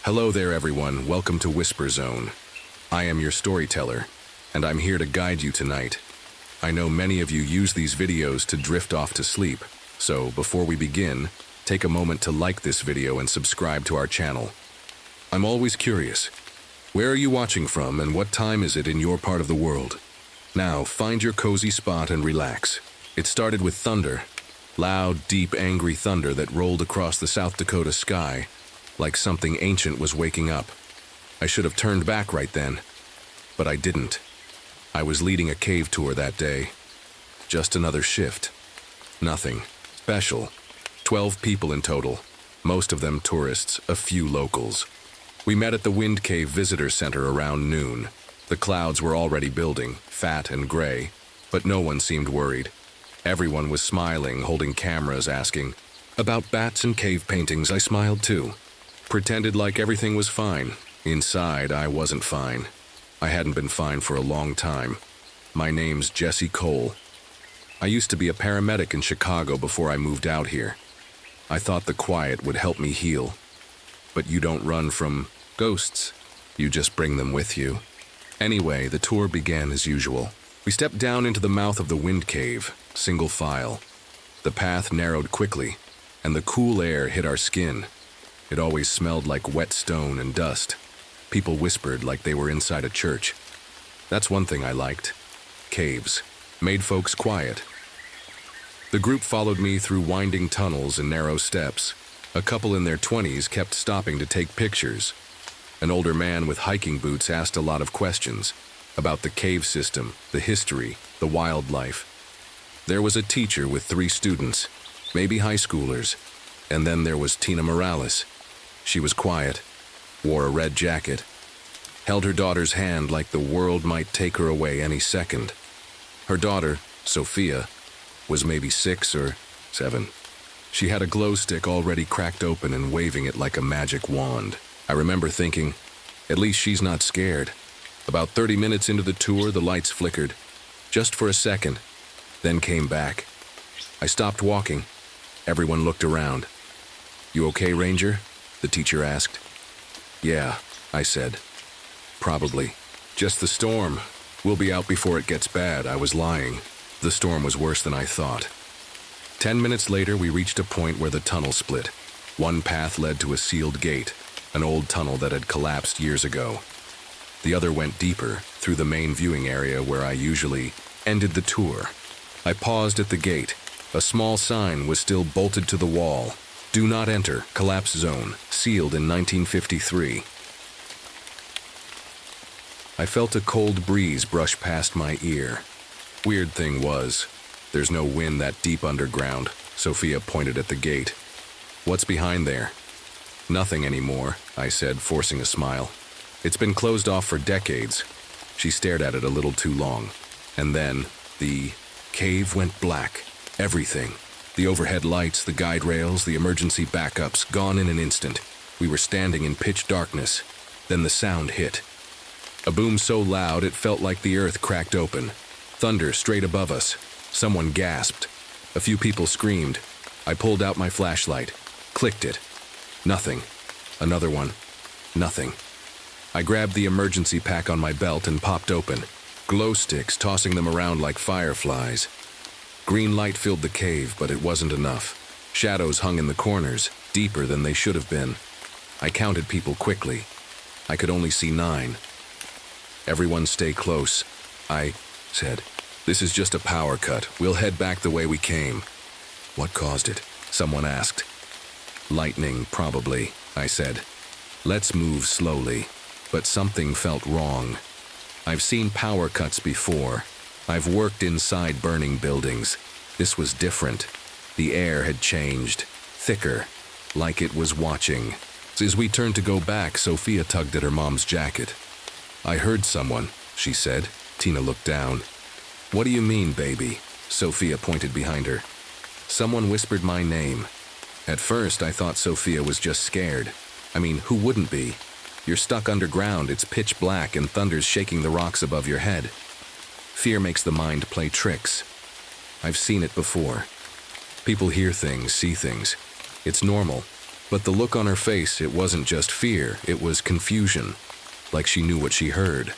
Hello there, everyone. Welcome to Whisper Zone. I am your storyteller, and I'm here to guide you tonight. I know many of you use these videos to drift off to sleep, so before we begin, take a moment to like this video and subscribe to our channel. I'm always curious. Where are you watching from, and what time is it in your part of the world? Now, find your cozy spot and relax. It started with thunder. Loud, deep, angry thunder that rolled across the South Dakota sky, like something ancient was waking up. I should have turned back right then, but I didn't. I was leading a cave tour that day. Just another shift. Nothing special. 12 people in total, most of them tourists, a few locals. We met at the Wind Cave Visitor Center around noon. The clouds were already building, fat and gray, but no one seemed worried. Everyone was smiling, holding cameras, asking. About bats and cave paintings, I smiled too. Pretended like everything was fine. Inside, I wasn't fine. I hadn't been fine for a long time. My name's Jesse Cole. I used to be a paramedic in Chicago before I moved out here. I thought the quiet would help me heal. But you don't run from ghosts. You just bring them with you. Anyway, the tour began as usual. We stepped down into the mouth of the Wind Cave, single file. The path narrowed quickly, and the cool air hit our skin. It always smelled like wet stone and dust. People whispered like they were inside a church. That's one thing I liked. Caves made folks quiet. The group followed me through winding tunnels and narrow steps. A couple in their 20s kept stopping to take pictures. An older man with hiking boots asked a lot of questions about the cave system, the history, the wildlife. There was a teacher with 3 students, maybe high schoolers, and then there was Tina Morales. She was quiet, wore a red jacket, held her daughter's hand like the world might take her away any second. Her daughter, Sophia, was maybe 6 or 7. She had a glow stick already cracked open and waving it like a magic wand. I remember thinking, at least she's not scared. About 30 minutes into the tour, the lights flickered, just for a second, then came back. I stopped walking. Everyone looked around. You okay, Ranger? The teacher asked. Yeah, I said. Probably. Just the storm. We'll be out before it gets bad. I was lying. The storm was worse than I thought. 10 minutes later, we reached a point where the tunnel split. One path led to a sealed gate, an old tunnel that had collapsed years ago. The other went deeper, through the main viewing area where I usually ended the tour. I paused at the gate. A small sign was still bolted to the wall. Do not enter, collapse zone, sealed in 1953. I felt a cold breeze brush past my ear. Weird thing was, there's no wind that deep underground. Sophia pointed at the gate. What's behind there? Nothing anymore, I said, forcing a smile. It's been closed off for decades. She stared at it a little too long. And then, the cave went black. Everything. The overhead lights, the guide rails, the emergency backups, gone in an instant. We were standing in pitch darkness. Then the sound hit. A boom so loud it felt like the earth cracked open. Thunder straight above us. Someone gasped. A few people screamed. I pulled out my flashlight. Clicked it. Nothing. Another one. Nothing. I grabbed the emergency pack on my belt and popped open. Glow sticks tossing them around like fireflies. Green light filled the cave, but it wasn't enough. Shadows hung in the corners, deeper than they should have been. I counted people quickly. I could only see 9. Everyone stay close, I said. This is just a power cut. We'll head back the way we came. What caused it? Someone asked. Lightning, probably, I said. Let's move slowly. But something felt wrong. I've seen power cuts before. I've worked inside burning buildings. This was different. The air had changed, thicker, like it was watching. As we turned to go back, Sophia tugged at her mom's jacket. I heard someone, she said. Tina looked down. What do you mean, baby? Sophia pointed behind her. Someone whispered my name. At first, I thought Sophia was just scared. I mean, who wouldn't be? You're stuck underground, it's pitch black, and thunder's shaking the rocks above your head. Fear makes the mind play tricks. I've seen it before. People hear things, see things. It's normal. But the look on her face, it wasn't just fear, it was confusion, like she knew what she heard.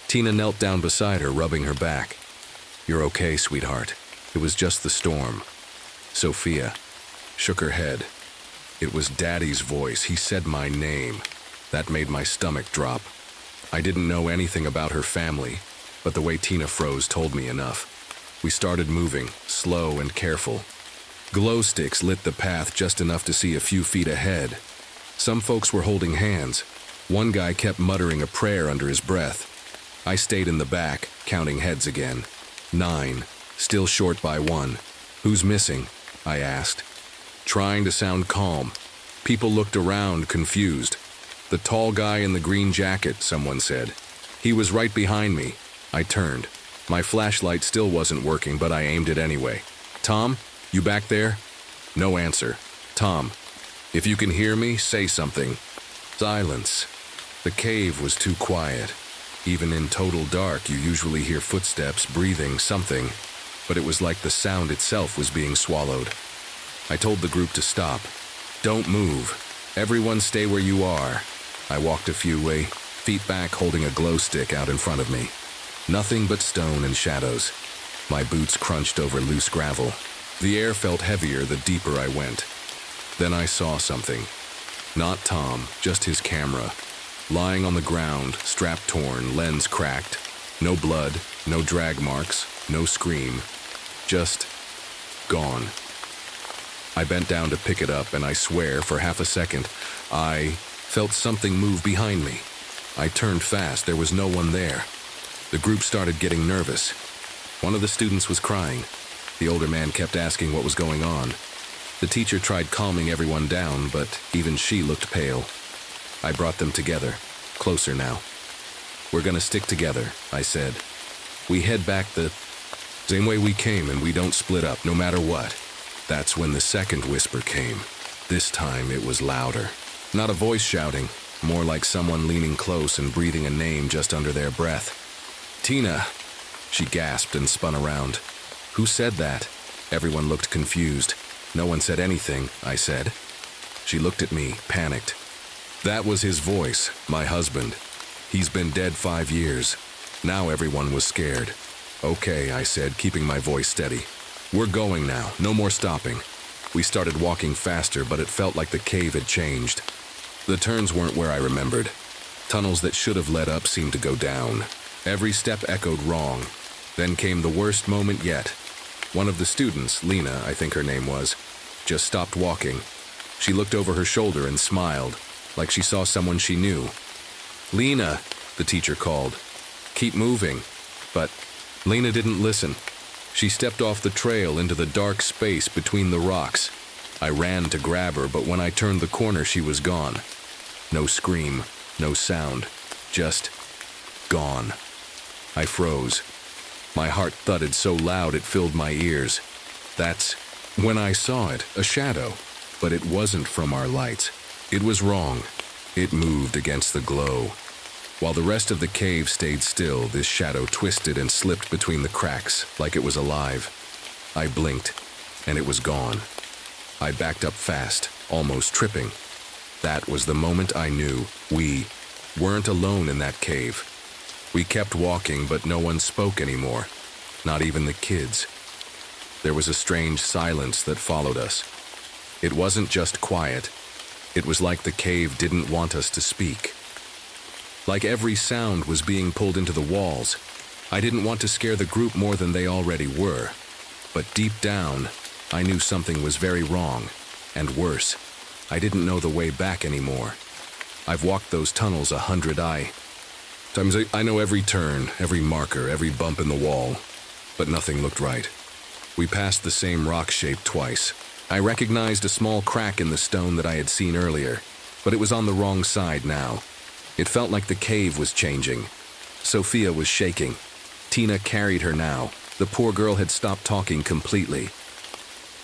Tina knelt down beside her, rubbing her back. "You're okay, sweetheart. It was just the storm." Sophia shook her head. It was Daddy's voice. He said my name. That made my stomach drop. I didn't know anything about her family, but the way Tina froze told me enough. We started moving, slow and careful. Glow sticks lit the path just enough to see a few feet ahead. Some folks were holding hands. One guy kept muttering a prayer under his breath. I stayed in the back, counting heads again. 9, still short by 1. "Who's missing?" I asked, trying to sound calm. People looked around, confused. "The tall guy in the green jacket," someone said. "He was right behind me." I turned. My flashlight still wasn't working, but I aimed it anyway. "Tom, you back there?" No answer. "Tom, if you can hear me, say something." Silence. The cave was too quiet. Even in total dark, you usually hear footsteps, breathing, something. But it was like the sound itself was being swallowed. I told the group to stop. "Don't move. Everyone stay where you are." I walked a few feet back, holding a glow stick out in front of me. Nothing but stone and shadows. My boots crunched over loose gravel. The air felt heavier the deeper I went. Then I saw something. Not Tom, just his camera. Lying on the ground, strap torn, lens cracked. No blood, no drag marks, no scream. Just gone. I bent down to pick it up, and I swear, for half a second, I felt something move behind me. I turned fast. There was no one there. The group started getting nervous. One of the students was crying. The older man kept asking what was going on. The teacher tried calming everyone down, but even she looked pale. I brought them together, closer now. "We're gonna stick together," I said. "We head back the same way we came, and we don't split up, no matter what." That's when the second whisper came. This time it was louder. Not a voice shouting, more like someone leaning close and breathing a name just under their breath. "Tina!" She gasped and spun around. "Who said that?" Everyone looked confused. "No one said anything," I said. She looked at me, panicked. That was his voice, my husband. He's been dead 5 years. Now everyone was scared. "Okay," I said, keeping my voice steady. "We're going now, no more stopping." We started walking faster, but it felt like the cave had changed. The turns weren't where I remembered. Tunnels that should have led up seemed to go down. Every step echoed wrong. Then came the worst moment yet. One of the students, Lena, I think her name was, just stopped walking. She looked over her shoulder and smiled, like she saw someone she knew. "Lena," the teacher called. "Keep moving." But Lena didn't listen. She stepped off the trail into the dark space between the rocks. I ran to grab her, but when I turned the corner, she was gone. No scream, no sound, just gone. I froze. My heart thudded so loud it filled my ears. That's when I saw it, a shadow. But it wasn't from our lights. It was wrong. It moved against the glow. While the rest of the cave stayed still, this shadow twisted and slipped between the cracks, like it was alive. I blinked, and it was gone. I backed up fast, almost tripping. That was the moment I knew we weren't alone in that cave. We kept walking, but no one spoke anymore, not even the kids. There was a strange silence that followed us. It wasn't just quiet. It was like the cave didn't want us to speak. Like every sound was being pulled into the walls. I didn't want to scare the group more than they already were. But deep down, I knew something was very wrong. And worse, I didn't know the way back anymore. I've walked those tunnels 100 times. I know every turn, every marker, every bump in the wall. But nothing looked right. We passed the same rock shape twice. I recognized a small crack in the stone that I had seen earlier, but it was on the wrong side now. It felt like the cave was changing. Sophia was shaking. Tina carried her now. The poor girl had stopped talking completely.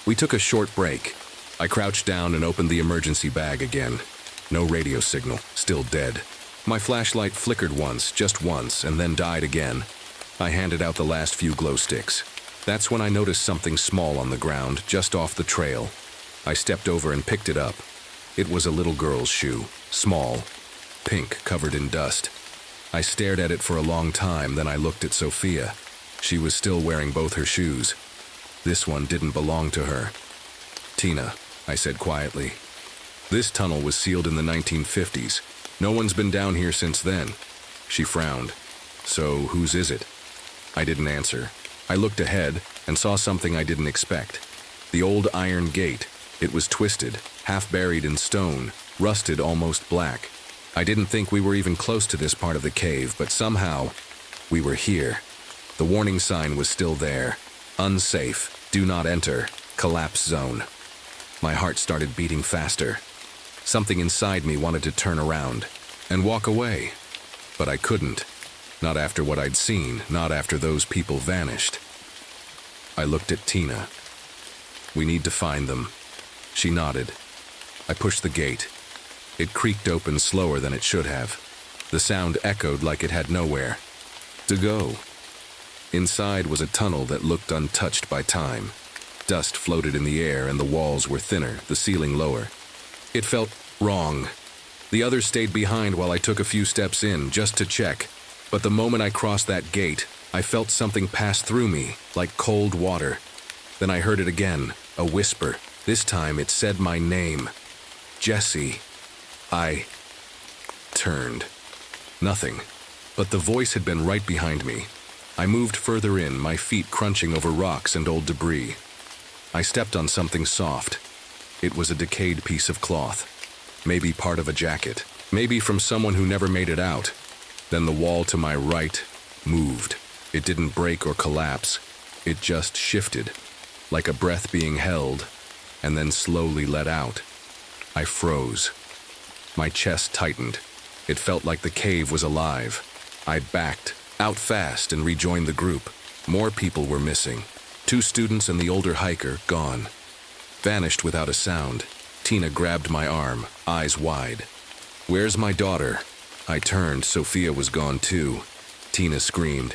We took a short break. I crouched down and opened the emergency bag again. No radio signal, still dead. My flashlight flickered once, just once, and then died again. I handed out the last few glow sticks. That's when I noticed something small on the ground, just off the trail. I stepped over and picked it up. It was a little girl's shoe, small, pink, covered in dust. I stared at it for a long time, then I looked at Sophia. She was still wearing both her shoes. This one didn't belong to her. "Tina," I said quietly. "This tunnel was sealed in the 1950s. No one's been down here since then." She frowned. "So whose is it?" I didn't answer. I looked ahead and saw something I didn't expect. The old iron gate. It was twisted, half buried in stone, rusted almost black. I didn't think we were even close to this part of the cave, but somehow we were here. The warning sign was still there. Unsafe, do not enter, collapse zone. My heart started beating faster. Something inside me wanted to turn around and walk away, but I couldn't. Not after what I'd seen, not after those people vanished. I looked at Tina. "We need to find them." She nodded. I pushed the gate. It creaked open slower than it should have. The sound echoed like it had nowhere to go. Inside was a tunnel that looked untouched by time. Dust floated in the air and the walls were thinner, the ceiling lower. It felt wrong. The others stayed behind while I took a few steps in, just to check. But the moment I crossed that gate, I felt something pass through me, like cold water. Then I heard it again, a whisper. This time it said my name. "Jesse." I turned. Nothing. But the voice had been right behind me. I moved further in, my feet crunching over rocks and old debris. I stepped on something soft. It was a decayed piece of cloth. Maybe part of a jacket. Maybe from someone who never made it out. Then the wall to my right moved. It didn't break or collapse. It just shifted, like a breath being held, and then slowly let out. I froze. My chest tightened. It felt like the cave was alive. I backed out fast and rejoined the group. More people were missing. 2 students and the older hiker gone. Vanished without a sound. Tina grabbed my arm, eyes wide. "Where's my daughter?" I turned. Sophia was gone too. Tina screamed.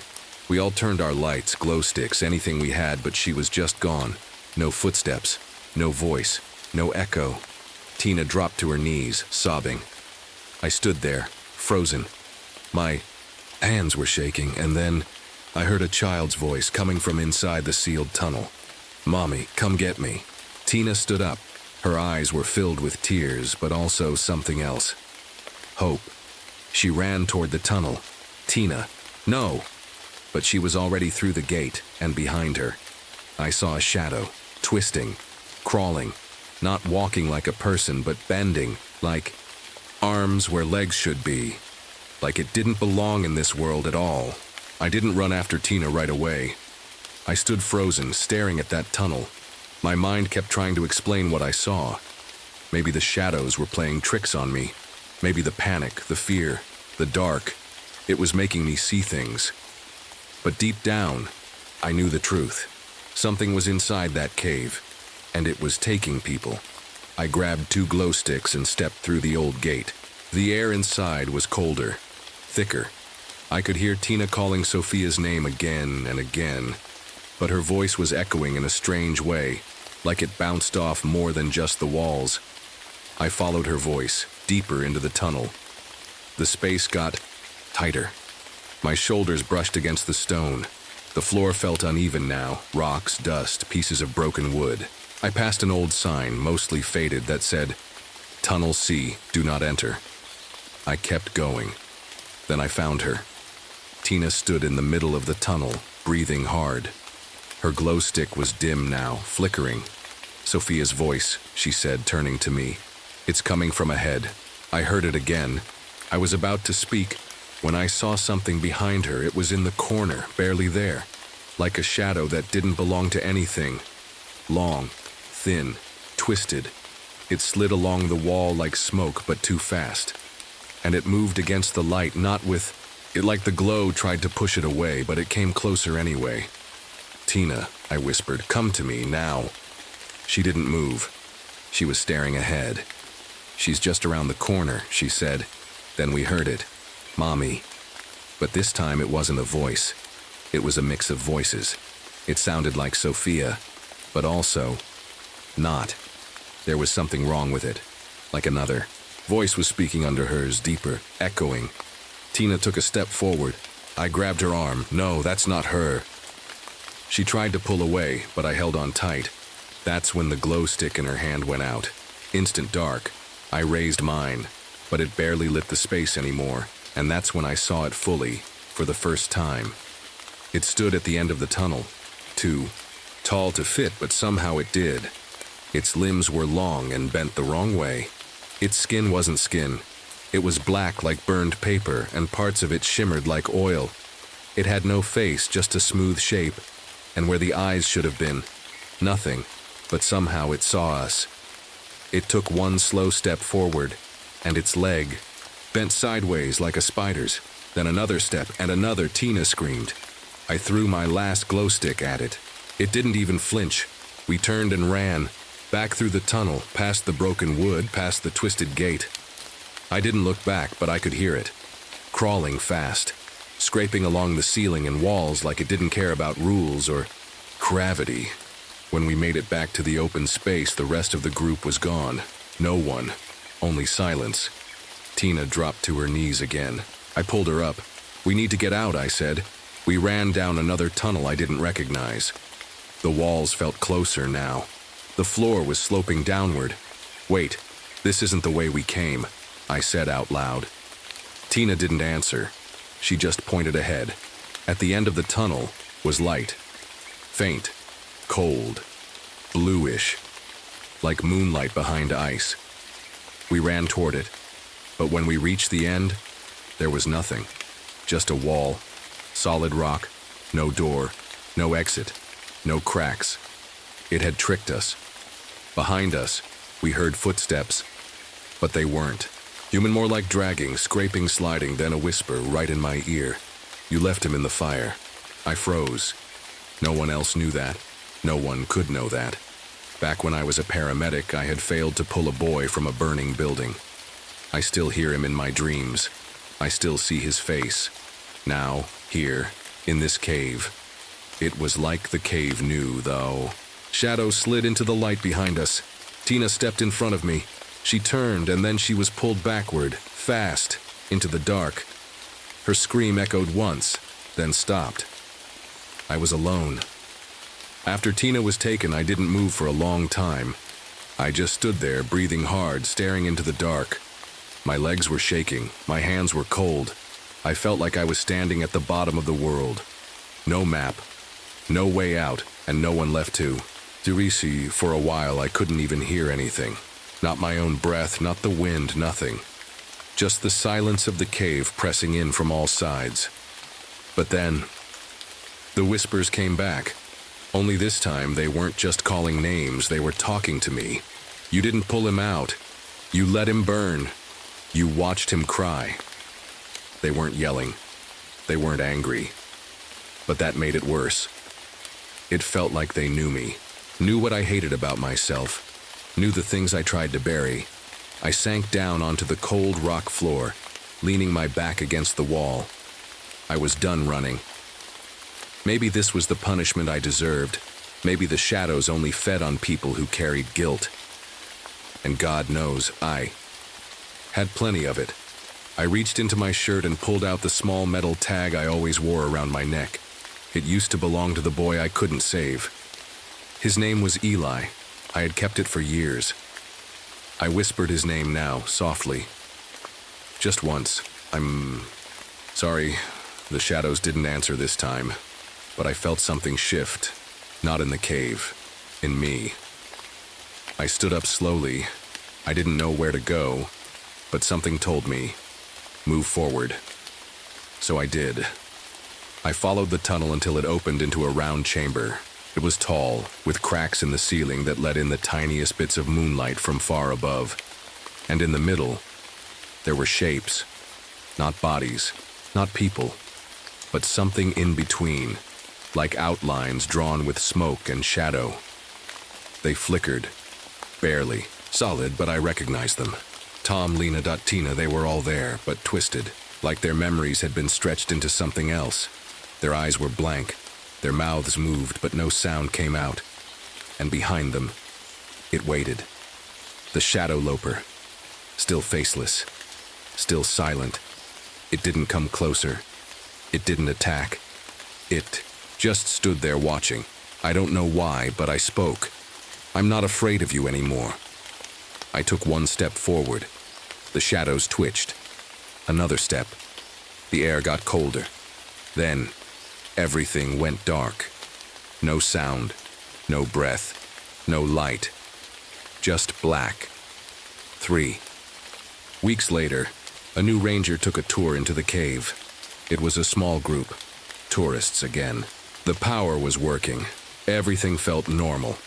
We all turned our lights, glow sticks, anything we had, but she was just gone. No footsteps, no voice, no echo. Tina dropped to her knees, sobbing. I stood there, frozen. My hands were shaking, and then I heard a child's voice coming from inside the sealed tunnel. "Mommy, come get me." Tina stood up. Her eyes were filled with tears, but also something else. Hope. She ran toward the tunnel. "Tina, no!" But she was already through the gate and behind her. I saw a shadow, twisting, crawling, not walking like a person, but bending, like arms where legs should be, like it didn't belong in this world at all. I didn't run after Tina right away. I stood frozen, staring at that tunnel. My mind kept trying to explain what I saw. Maybe the shadows were playing tricks on me. Maybe the panic, the fear, the dark. It was making me see things. But deep down, I knew the truth. Something was inside that cave, and it was taking people. I grabbed 2 glow sticks and stepped through the old gate. The air inside was colder, thicker. I could hear Tina calling Sophia's name again and again, but her voice was echoing in a strange way, like it bounced off more than just the walls. I followed her voice, deeper into the tunnel. The space got tighter. My shoulders brushed against the stone. The floor felt uneven now, rocks, dust, pieces of broken wood. I passed an old sign, mostly faded, that said, "Tunnel C, do not enter." I kept going. Then I found her. Tina stood in the middle of the tunnel, breathing hard. Her glow stick was dim now, flickering. "Sophia's voice," she said, turning to me. "It's coming from ahead." I heard it again. I was about to speak when I saw something behind her. It was in the corner, barely there, like a shadow that didn't belong to anything. Long, thin, twisted. It slid along the wall like smoke, but too fast. And it moved against the light, not with it like the glow tried to push it away, but it came closer anyway. "Tina," I whispered, "come to me, now." She didn't move. She was staring ahead. "She's just around the corner," she said. Then we heard it. "Mommy." But this time it wasn't a voice. It was a mix of voices. It sounded like Sophia, but also not. There was something wrong with it. like another. Voice was speaking under hers, deeper, echoing. Tina took a step forward. I grabbed her arm. No, that's not her. She tried to pull away, but I held on tight. That's when the glow stick in her hand went out. Instant dark. I raised mine, but it barely lit the space anymore, and that's when I saw it fully, for the first time. It stood at the end of the tunnel. Too tall to fit, but somehow it did. Its limbs were long and bent the wrong way. Its skin wasn't skin. It was black like burned paper, and parts of it shimmered like oil. It had no face, just a smooth shape, and where the eyes should have been, nothing, but somehow it saw us. It took one slow step forward, and its leg bent sideways like a spider's. Then another step, and another. Tina screamed. I threw my last glow stick at it. It didn't even flinch. We turned and ran, back through the tunnel, past the broken wood, past the twisted gate. I didn't look back, but I could hear it, crawling fast, scraping along the ceiling and walls like it didn't care about rules or gravity. When we made it back to the open space, the rest of the group was gone. No one, only silence. Tina dropped to her knees again. I pulled her up. We need to get out, I said. We ran down another tunnel I didn't recognize. The walls felt closer now. The floor was sloping downward. Wait, this isn't the way we came, I said out loud. Tina didn't answer. She just pointed ahead. At the end of the tunnel was light. Faint, cold, bluish, like moonlight behind ice. We ran toward it, but when we reached the end, there was nothing. Just a wall, solid rock, no door, no exit, no cracks. It had tricked us. Behind us, we heard footsteps, but they weren't. Human, more like dragging, scraping, sliding, then a whisper right in my ear. You left him in the fire. I froze. No one else knew that. No one could know that. Back when I was a paramedic, I had failed to pull a boy from a burning building. I still hear him in my dreams. I still see his face. Now, here, in this cave. It was like the cave knew, though. Shadows slid into the light behind us. Tina stepped in front of me. She turned, and then she was pulled backward, fast, into the dark. Her scream echoed once, then stopped. I was alone. After Tina was taken, I didn't move for a long time. I just stood there, breathing hard, staring into the dark. My legs were shaking, my hands were cold. I felt like I was standing at the bottom of the world. No map, no way out, and no one left to see. For a while, I couldn't even hear anything. Not my own breath, not the wind, nothing. Just the silence of the cave pressing in from all sides. But then, the whispers came back. Only this time, they weren't just calling names, they were talking to me. You didn't pull him out. You let him burn. You watched him cry. They weren't yelling. They weren't angry. But that made it worse. It felt like they knew me. Knew what I hated about myself. Knew the things I tried to bury. I sank down onto the cold rock floor, leaning my back against the wall. I was done running. Maybe this was the punishment I deserved. Maybe the shadows only fed on people who carried guilt. And God knows, I had plenty of it. I reached into my shirt and pulled out the small metal tag I always wore around my neck. It used to belong to the boy I couldn't save. His name was Eli. I had kept it for years. I whispered his name now, softly. Just once. I'm sorry. The shadows didn't answer this time, but I felt something shift. Not in the cave. In me. I stood up slowly. I didn't know where to go, but something told me, move forward. So I did. I followed the tunnel until it opened into a round chamber. It was tall, with cracks in the ceiling that let in the tiniest bits of moonlight from far above. And in the middle, there were shapes. Not bodies, not people, but something in between, like outlines drawn with smoke and shadow. They flickered, barely, solid, but I recognized them. Tom, Lena, Tina, they were all there, but twisted, like their memories had been stretched into something else. Their eyes were blank. Their mouths moved, but no sound came out. And behind them, it waited. The shadow loper. Still faceless. Still silent. It didn't come closer. It didn't attack. It just stood there watching. I don't know why, but I spoke. I'm not afraid of you anymore. I took one step forward. The shadows twitched. Another step. The air got colder. Then, everything went dark. No sound, no breath, no light. Just black. 3 weeks later, a new ranger took a tour into the cave. It was a small group. Tourists again. The power was working. Everything felt normal.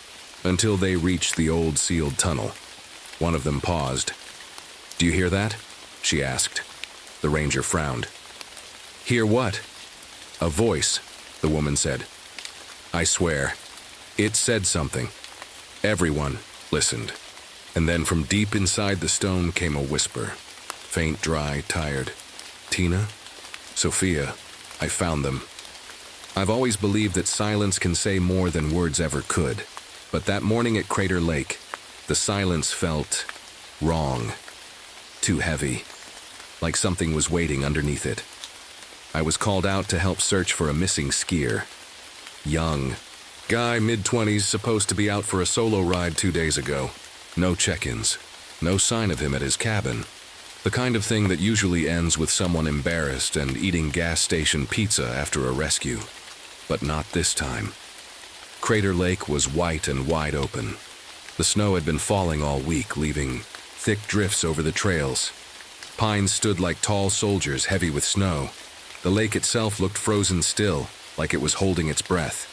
Until they reached the old sealed tunnel. One of them paused. "Do you hear that?" she asked. The ranger frowned. "Hear what?" "A voice," the woman said. I swear, it said something. Everyone listened. And then from deep inside the stone came a whisper. Faint, dry, tired. "Tina? Sophia, I found them." I've always believed that silence can say more than words ever could. But that morning at Crater Lake, the silence felt wrong. Too heavy. Like something was waiting underneath it. I was called out to help search for a missing skier. Young. Guy, mid-20s, supposed to be out for a solo ride 2 days ago. No check-ins. No sign of him at his cabin. The kind of thing that usually ends with someone embarrassed and eating gas station pizza after a rescue. But not this time. Crater Lake was white and wide open. The snow had been falling all week, leaving thick drifts over the trails. Pines stood like tall soldiers, heavy with snow. The lake itself looked frozen still, like it was holding its breath.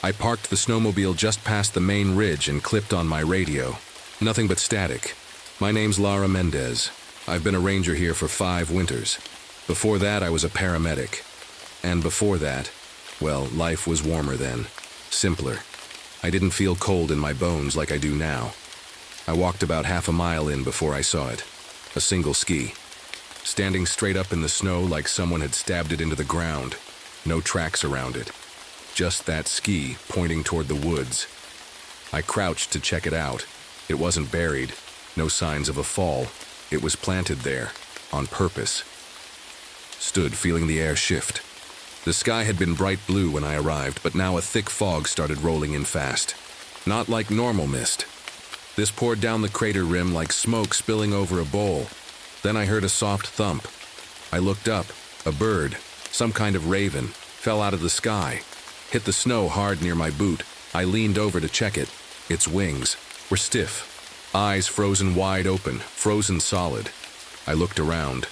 I parked the snowmobile just past the main ridge and clipped on my radio. Nothing but static. "My name's Lara Mendez. I've been a ranger here for 5 winters. Before that, I was a paramedic. And before that, well, life was warmer then. Simpler. I didn't feel cold in my bones like I do now. I walked about half a mile in before I saw it. A single ski. Standing straight up in the snow like someone had stabbed it into the ground. No tracks around it. Just that ski pointing toward the woods. I crouched to check it out. It wasn't buried. No signs of a fall. It was planted there. On purpose. Stood feeling the air shift. The sky had been bright blue when I arrived, but now a thick fog started rolling in fast. Not like normal mist. This poured down the crater rim like smoke spilling over a bowl. Then I heard a soft thump. I looked up. A bird, some kind of raven, fell out of the sky. Hit the snow hard near my boot. I leaned over to check it. Its wings were stiff. Eyes frozen wide open, frozen solid. I looked around.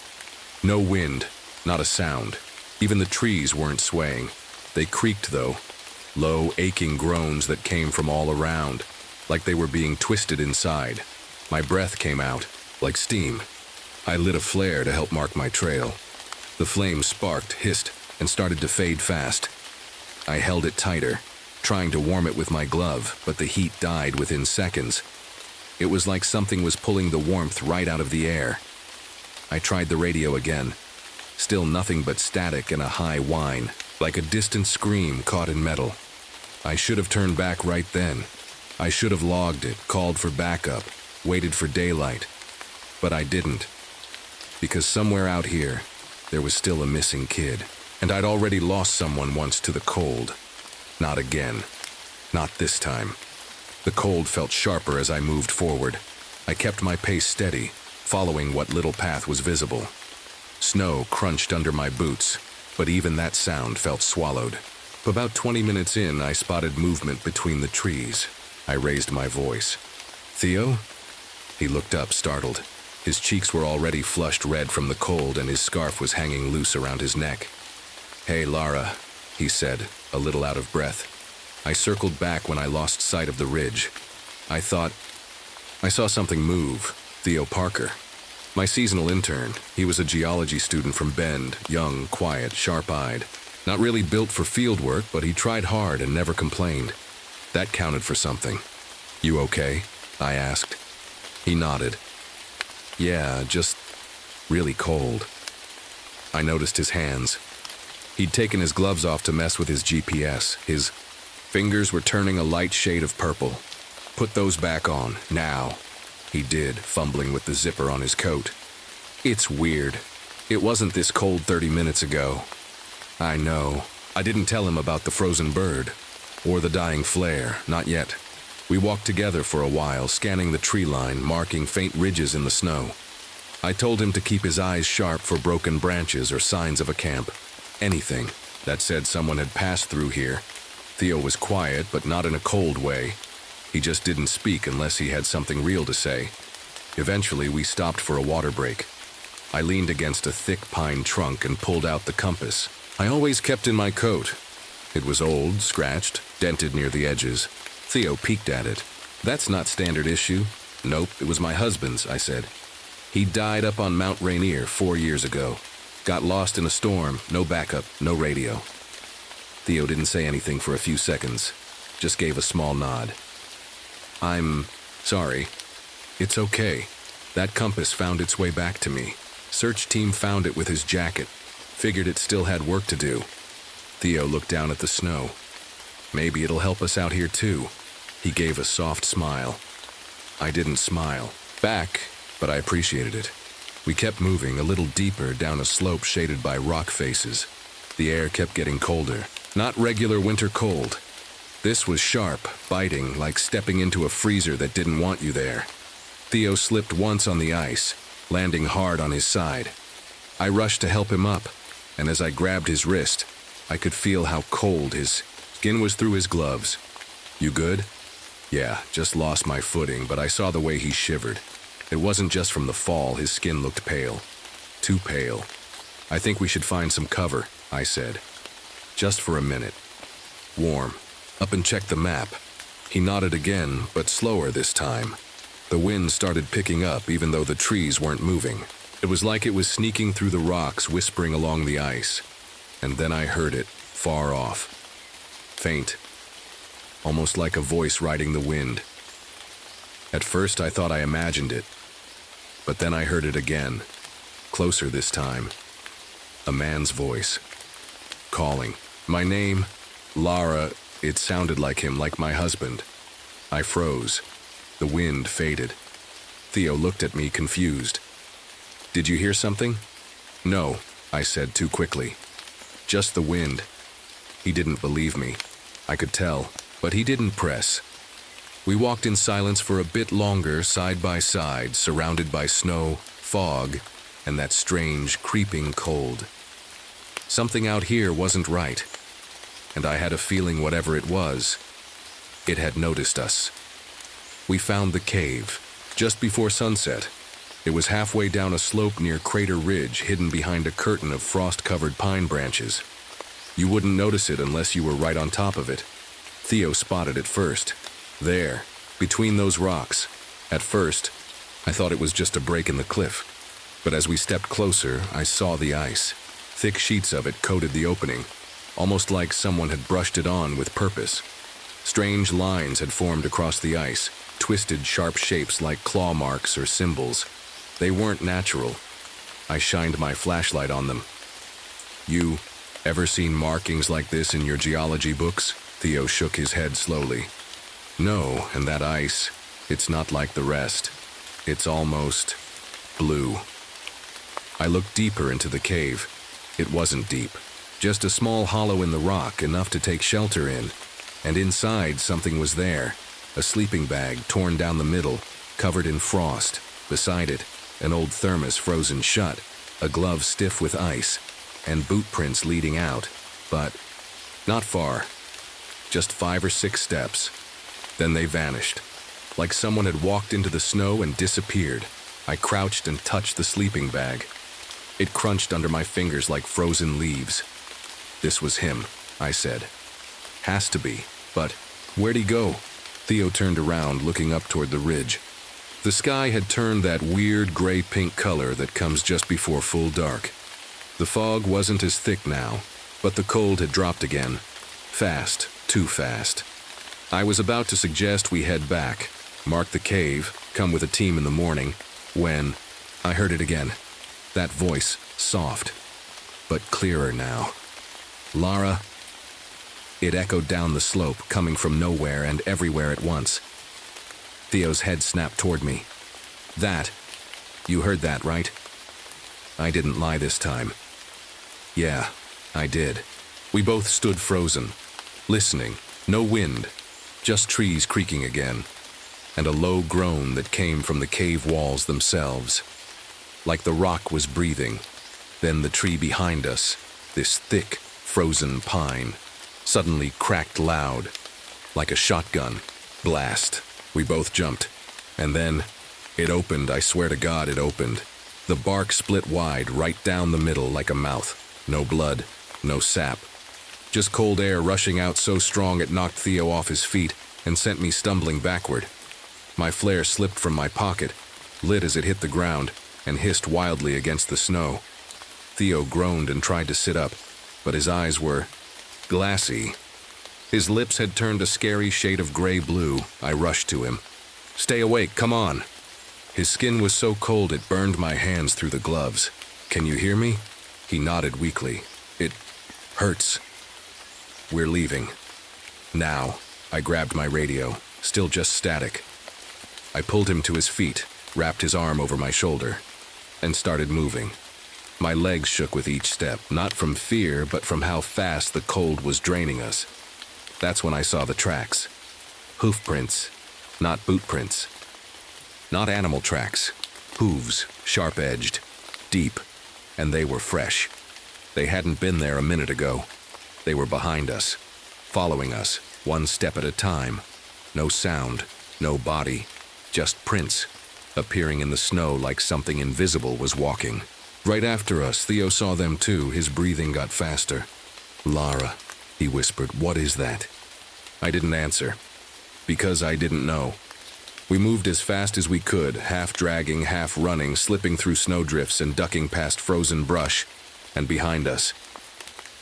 No wind, not a sound. Even the trees weren't swaying. They creaked, though. Low, aching groans that came from all around, like they were being twisted inside. My breath came out, like steam. I lit a flare to help mark my trail. The flame sparked, hissed, and started to fade fast. I held it tighter, trying to warm it with my glove, but the heat died within seconds. It was like something was pulling the warmth right out of the air. I tried the radio again. Still nothing but static and a high whine, like a distant scream caught in metal. I should have turned back right then. I should have logged it, called for backup, waited for daylight. But I didn't. Because somewhere out here, there was still a missing kid. And I'd already lost someone once to the cold. Not again. Not this time. The cold felt sharper as I moved forward. I kept my pace steady, following what little path was visible. Snow crunched under my boots, but even that sound felt swallowed. About 20 minutes in, I spotted movement between the trees. I raised my voice. "Theo?" He looked up, startled. His cheeks were already flushed red from the cold, and his scarf was hanging loose around his neck. "Hey, Lara," he said, a little out of breath. I circled back when I lost sight of the ridge. I thought, I saw something move. Theo Parker. My seasonal intern. He was a geology student from Bend, young, quiet, sharp-eyed. Not really built for field work, but he tried hard and never complained. That counted for something. "You okay?" I asked. He nodded. "Yeah, just really cold." I noticed his hands. He'd taken his gloves off to mess with his GPS. His fingers were turning a light shade of purple. "Put those back on, now." He did, fumbling with the zipper on his coat. It's weird. It wasn't this cold 30 minutes ago. I know. I didn't tell him about the frozen bird. Or the dying flare, not yet. We walked together for a while, scanning the tree line, marking faint ridges in the snow. I told him to keep his eyes sharp for broken branches or signs of a camp. Anything that said someone had passed through here. Theo was quiet, but not in a cold way. He just didn't speak unless he had something real to say. Eventually, we stopped for a water break. I leaned against a thick pine trunk and pulled out the compass I always kept in my coat. It was old, scratched, dented near the edges. Theo peeked at it. That's not standard issue. Nope, it was my husband's, I said. He died up on Mount Rainier 4 years ago. Got lost in a storm, no backup, no radio. Theo didn't say anything for a few seconds, just gave a small nod. I'm sorry. It's okay. That compass found its way back to me. Search team found it with his jacket. Figured it still had work to do. Theo looked down at the snow. Maybe it'll help us out here too. He gave a soft smile. I didn't smile back, but I appreciated it. We kept moving a little deeper down a slope shaded by rock faces. The air kept getting colder. Not regular winter cold. This was sharp, biting, like stepping into a freezer that didn't want you there. Theo slipped once on the ice, landing hard on his side. I rushed to help him up, and as I grabbed his wrist, I could feel how cold his skin was through his gloves. You good? Yeah, just lost my footing, but I saw the way he shivered. It wasn't just from the fall, his skin looked pale. Too pale. I think we should find some cover, I said. Just for a minute. Warm. Up and check the map. He nodded again, but slower this time. The wind started picking up even though the trees weren't moving. It was like it was sneaking through the rocks, whispering along the ice. And then I heard it, far off. Faint. Almost like a voice riding the wind. At first I thought I imagined it. But then I heard it again. Closer this time. A man's voice. Calling. My name, Lara. It sounded like him, like my husband. I froze. The wind faded. Theo looked at me, confused. Did you hear something? No, I said too quickly. Just the wind. He didn't believe me. I could tell, but he didn't press. We walked in silence for a bit longer, side by side, surrounded by snow, fog, and that strange, creeping cold. Something out here wasn't right, and I had a feeling whatever it was, it had noticed us. We found the cave, just before sunset. It was halfway down a slope near Crater Ridge, hidden behind a curtain of frost-covered pine branches. You wouldn't notice it unless you were right on top of it. Theo spotted it first. There, between those rocks. At first, I thought it was just a break in the cliff. But as we stepped closer, I saw the ice. Thick sheets of it coated the opening, almost like someone had brushed it on with purpose. Strange lines had formed across the ice, twisted sharp shapes like claw marks or symbols. They weren't natural. I shined my flashlight on them. You ever seen markings like this in your geology books? Theo shook his head slowly. No, and that ice, it's not like the rest. It's almost blue. I looked deeper into the cave. It wasn't deep. Just a small hollow in the rock, enough to take shelter in. And inside, something was there. A sleeping bag torn down the middle, covered in frost. Beside it, an old thermos frozen shut, a glove stiff with ice, and boot prints leading out. But not far. Just 5 or 6 steps. Then they vanished. Like someone had walked into the snow and disappeared. I crouched and touched the sleeping bag. It crunched under my fingers like frozen leaves. This was him, I said. Has to be. But where'd he go? Theo turned around, looking up toward the ridge. The sky had turned that weird gray-pink color that comes just before full dark. The fog wasn't as thick now, but the cold had dropped again. Fast, too fast. I was about to suggest we head back, mark the cave, come with a team in the morning, when I heard it again. That voice, soft, but clearer now. Lara. It echoed down the slope, coming from nowhere and everywhere at once. Theo's head snapped toward me. That. You heard that, right? I didn't lie this time. Yeah, I did. We both stood frozen, listening. No wind, just trees creaking again, and a low groan that came from the cave walls themselves. Like the rock was breathing. Then the tree behind us, this thick, frozen pine, suddenly cracked loud, like a shotgun blast. We both jumped, and then it opened. I swear to God, it opened. The bark split wide, right down the middle like a mouth. No blood, no sap. Just cold air rushing out so strong it knocked Theo off his feet and sent me stumbling backward. My flare slipped from my pocket, lit as it hit the ground, and hissed wildly against the snow. Theo groaned and tried to sit up, but his eyes were glassy. His lips had turned a scary shade of gray-blue. I rushed to him. "Stay awake, come on." His skin was so cold it burned my hands through the gloves. "Can you hear me?" He nodded weakly. "It hurts. We're leaving. Now." I grabbed my radio, still just static. I pulled him to his feet, wrapped his arm over my shoulder, and started moving. My legs shook with each step, not from fear, but from how fast the cold was draining us. That's when I saw the tracks. Hoof prints, not boot prints. Not animal tracks. Hooves, sharp-edged, deep, and they were fresh. They hadn't been there a minute ago. They were behind us, following us, one step at a time. No sound, no body, just prints, appearing in the snow like something invisible was walking. Right after us, Theo saw them too. His breathing got faster. "Lara," he whispered, "what is that?" I didn't answer, because I didn't know. We moved as fast as we could, half dragging, half running, slipping through snowdrifts and ducking past frozen brush, and behind us.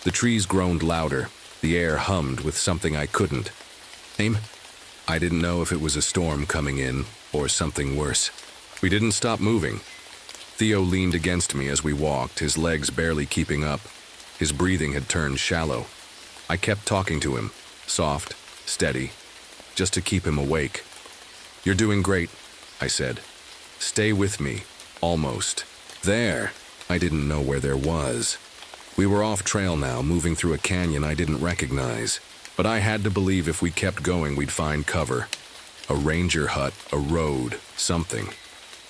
The trees groaned louder. The air hummed with something I couldn't name. I didn't know if it was a storm coming in or something worse. We didn't stop moving. Theo leaned against me as we walked, his legs barely keeping up. His breathing had turned shallow. I kept talking to him, soft, steady, just to keep him awake. "You're doing great," I said. "Stay with me." Almost. There. I didn't know where there was. We were off trail now, moving through a canyon I didn't recognize. But I had to believe if we kept going, we'd find cover. A ranger hut, a road, something.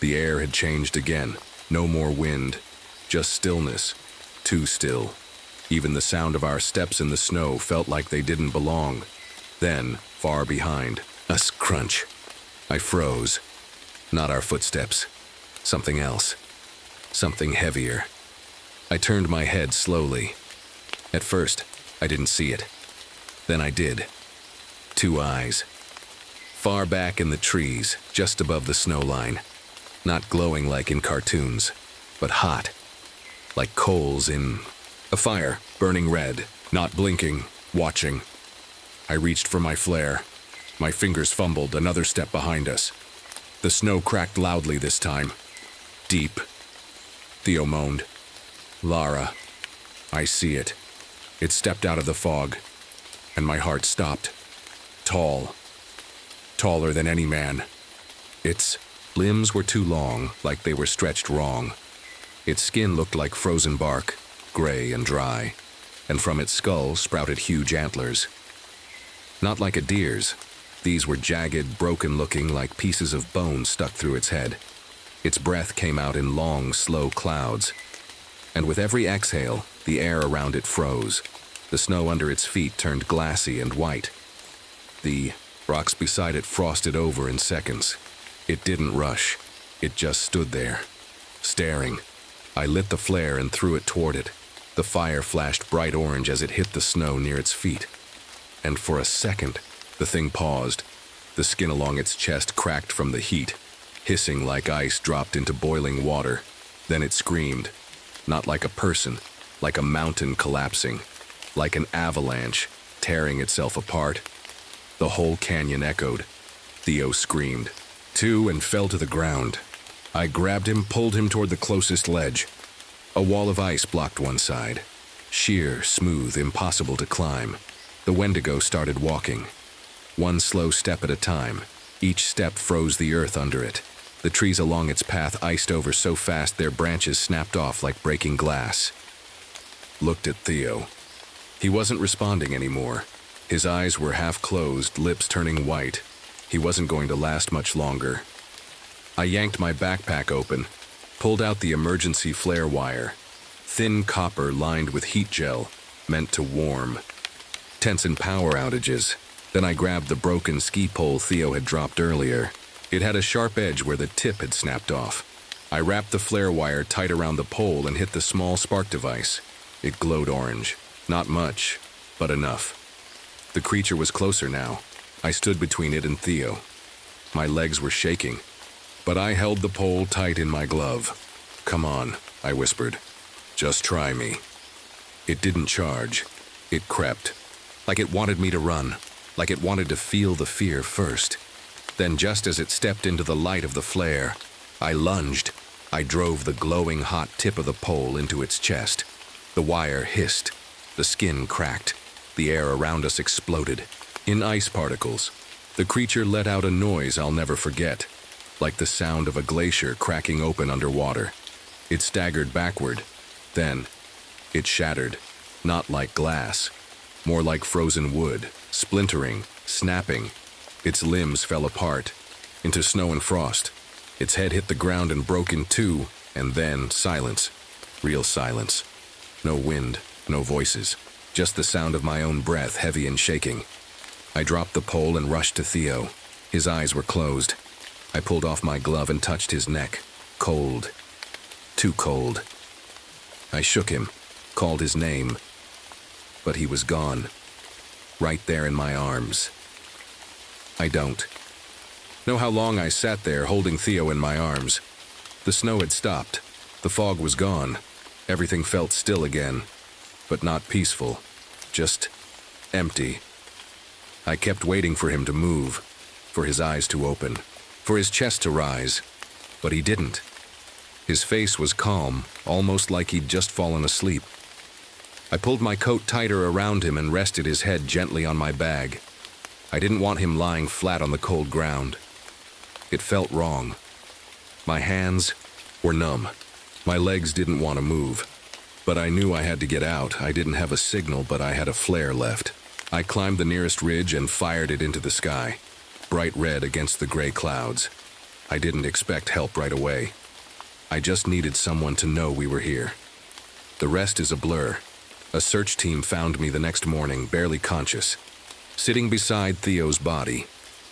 The air had changed again. No more wind, just stillness. Too still. Even the sound of our steps in the snow felt like they didn't belong. Then, far behind, us crunch. I froze. Not our footsteps. Something else. Something heavier. I turned my head slowly. At first, I didn't see it. Then I did. Two eyes. Far back in the trees, just above the snow line. Not glowing like in cartoons, but hot. Like coals in a fire, burning red, not blinking, watching. I reached for my flare. My fingers fumbled, another step behind us. The snow cracked loudly this time. Deep. Theo moaned. "Lara, I see it." It stepped out of the fog, and my heart stopped. Tall. Taller than any man. Its limbs were too long, like they were stretched wrong. Its skin looked like frozen bark, gray and dry, and from its skull sprouted huge antlers. Not like a deer's. These were jagged, broken-looking, like pieces of bone stuck through its head. Its breath came out in long, slow clouds. And with every exhale, the air around it froze. The snow under its feet turned glassy and white. The rocks beside it frosted over in seconds. It didn't rush. It just stood there, staring. I lit the flare and threw it toward it. The fire flashed bright orange as it hit the snow near its feet. And for a second, the thing paused. The skin along its chest cracked from the heat, hissing like ice dropped into boiling water. Then it screamed. Not like a person, like a mountain collapsing, like an avalanche tearing itself apart. The whole canyon echoed. Theo screamed, too, and fell to the ground. I grabbed him, pulled him toward the closest ledge. A wall of ice blocked one side. Sheer, smooth, impossible to climb. The Wendigo started walking. One slow step at a time. Each step froze the earth under it. The trees along its path iced over so fast their branches snapped off like breaking glass. Looked at Theo. He wasn't responding anymore. His eyes were half closed, lips turning white. He wasn't going to last much longer. I yanked my backpack open, pulled out the emergency flare wire. Thin copper lined with heat gel, meant to warm. Tense in power outages. Then I grabbed the broken ski pole Theo had dropped earlier. It had a sharp edge where the tip had snapped off. I wrapped the flare wire tight around the pole and hit the small spark device. It glowed orange. Not much, but enough. The creature was closer now. I stood between it and Theo. My legs were shaking, but I held the pole tight in my glove. "Come on," I whispered. "Just try me." It didn't charge. It crept. Like it wanted me to run. Like it wanted to feel the fear first. Then just as it stepped into the light of the flare, I lunged. I drove the glowing hot tip of the pole into its chest. The wire hissed. The skin cracked. The air around us exploded. In ice particles, the creature let out a noise I'll never forget, like the sound of a glacier cracking open underwater. It staggered backward. Then, it shattered. Not like glass. More like frozen wood, splintering, snapping. Its limbs fell apart, into snow and frost. Its head hit the ground and broke in two, and then silence. Real silence. No wind, no voices. Just the sound of my own breath, heavy and shaking. I dropped the pole and rushed to Theo. His eyes were closed. I pulled off my glove and touched his neck. Cold. Too cold. I shook him, called his name. But he was gone. Right there in my arms. I don't know how long I sat there holding Theo in my arms. The snow had stopped. The fog was gone. Everything felt still again. But not peaceful. Just empty. I kept waiting for him to move, for his eyes to open, for his chest to rise. But he didn't. His face was calm, almost like he'd just fallen asleep. I pulled my coat tighter around him and rested his head gently on my bag. I didn't want him lying flat on the cold ground. It felt wrong. My hands were numb. My legs didn't want to move. But I knew I had to get out. I didn't have a signal, but I had a flare left. I climbed the nearest ridge and fired it into the sky, bright red against the gray clouds. I didn't expect help right away. I just needed someone to know we were here. The rest is a blur. A search team found me the next morning, barely conscious, sitting beside Theo's body.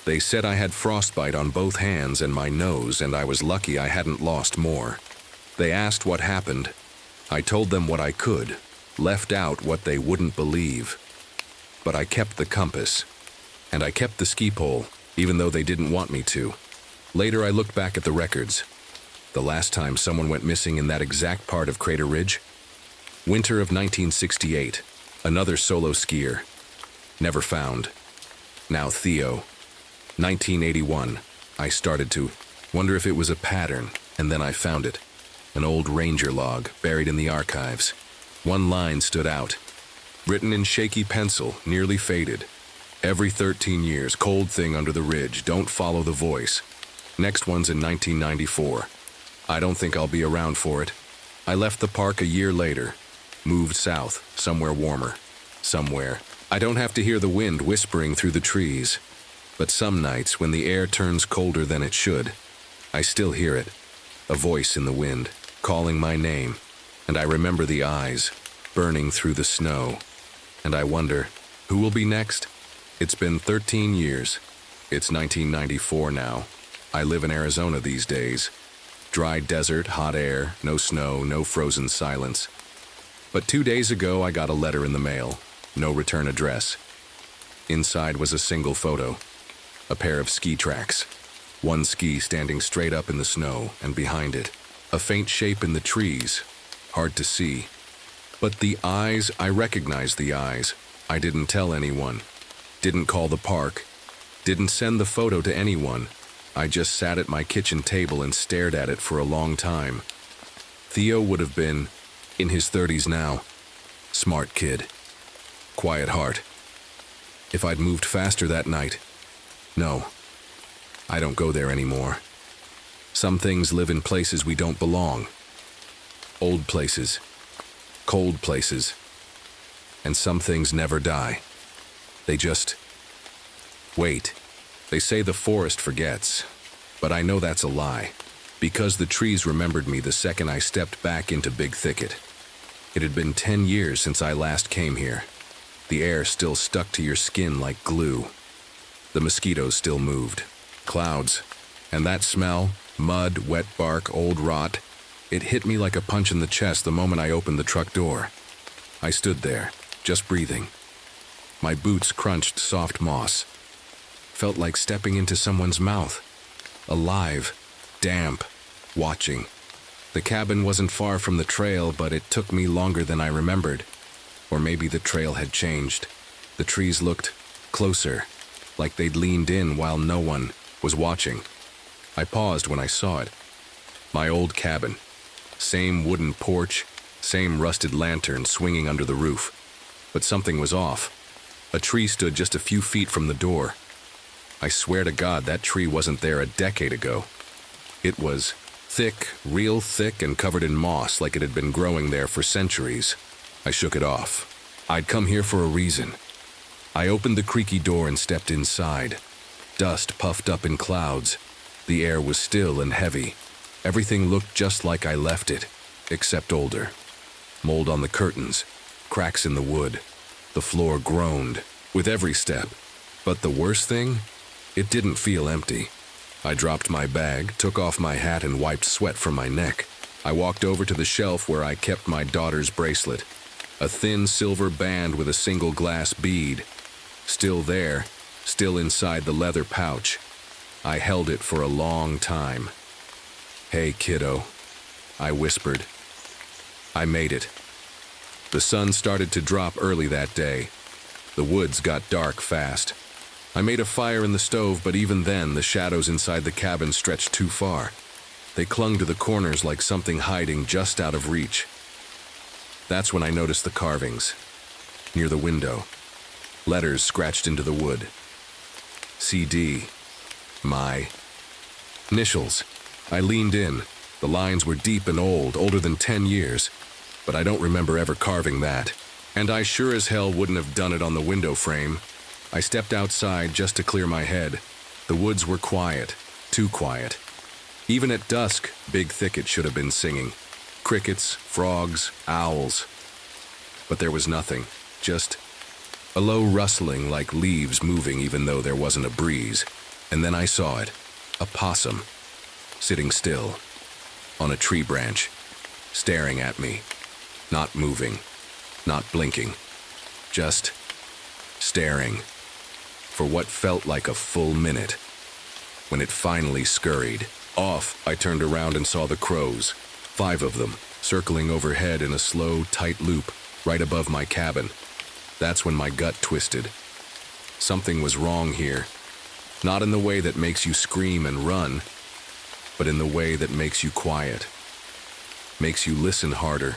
They said I had frostbite on both hands and my nose, and I was lucky I hadn't lost more. They asked what happened. I told them what I could, left out what they wouldn't believe. But I kept the compass, and I kept the ski pole, even though they didn't want me to. Later I looked back at the records. The last time someone went missing in that exact part of Crater Ridge? Winter of 1968, another solo skier. Never found. Now Theo. 1981, I started to wonder if it was a pattern, and then I found it. An old ranger log buried in the archives. One line stood out, written in shaky pencil, nearly faded. Every 13 years, cold thing under the ridge, don't follow the voice. Next one's in 1994. I don't think I'll be around for it. I left the park a year later, moved south, somewhere warmer. Somewhere. I don't have to hear the wind whispering through the trees. But some nights, when the air turns colder than it should, I still hear it. A voice in the wind, calling my name. And I remember the eyes, burning through the snow. And I wonder, who will be next? It's been 13 years. It's 1994 now. I live in Arizona these days. Dry desert, hot air, no snow, no frozen silence. But 2 days ago, I got a letter in the mail. No return address. Inside was a single photo. A pair of ski tracks. One ski standing straight up in the snow, and behind it, a faint shape in the trees. Hard to see. But the eyes, I recognized the eyes. I didn't tell anyone. Didn't call the park. Didn't send the photo to anyone. I just sat at my kitchen table and stared at it for a long time. Theo would have been in his 30s now. Smart kid. Quiet heart. If I'd moved faster that night. No, I don't go there anymore. Some things live in places we don't belong. Old places, cold places, and some things never die. They just wait. They say the forest forgets, but I know that's a lie, because the trees remembered me the second I stepped back into Big Thicket. It had been 10 years since I last came here. The air still stuck to your skin like glue. The mosquitoes still moved. Clouds. And that smell, mud, wet bark, old rot, it hit me like a punch in the chest the moment I opened the truck door. I stood there, just breathing. My boots crunched soft moss. Felt like stepping into someone's mouth. Alive, damp, watching. The cabin wasn't far from the trail, but it took me longer than I remembered. Or maybe the trail had changed. The trees looked closer, like they'd leaned in while no one was watching. I paused when I saw it. My old cabin. Same wooden porch, same rusted lantern swinging under the roof. But something was off. A tree stood just a few feet from the door. I swear to God that tree wasn't there a decade ago. It was thick, real thick, and covered in moss like it had been growing there for centuries. I shook it off. I'd come here for a reason. I opened the creaky door and stepped inside. Dust puffed up in clouds. The air was still and heavy. Everything looked just like I left it, except older. Mold on the curtains, cracks in the wood. The floor groaned with every step. But the worst thing? It didn't feel empty. I dropped my bag, took off my hat, and wiped sweat from my neck. I walked over to the shelf where I kept my daughter's bracelet. A thin silver band with a single glass bead. Still there, still inside the leather pouch. I held it for a long time. "Hey, kiddo," I whispered. I made it. The sun started to drop early that day. The woods got dark fast. I made a fire in the stove, but even then, the shadows inside the cabin stretched too far. They clung to the corners like something hiding just out of reach. That's when I noticed the carvings. Near the window. Letters scratched into the wood. CD. My initials. I leaned in. The lines were deep and old, older than 10 years. But I don't remember ever carving that. And I sure as hell wouldn't have done it on the window frame. I stepped outside just to clear my head. The woods were quiet. Too quiet. Even at dusk, Big Thicket should have been singing. Crickets, frogs, owls. But there was nothing. Just a low rustling like leaves moving even though there wasn't a breeze. And then I saw it. A possum. Sitting still. On a tree branch. Staring at me. Not moving. Not blinking. Just staring. For what felt like a full minute. When it finally scurried off, I turned around and saw the crows. 5 of them, circling overhead in a slow, tight loop, right above my cabin. That's when my gut twisted. Something was wrong here. Not in the way that makes you scream and run, but in the way that makes you quiet. Makes you listen harder.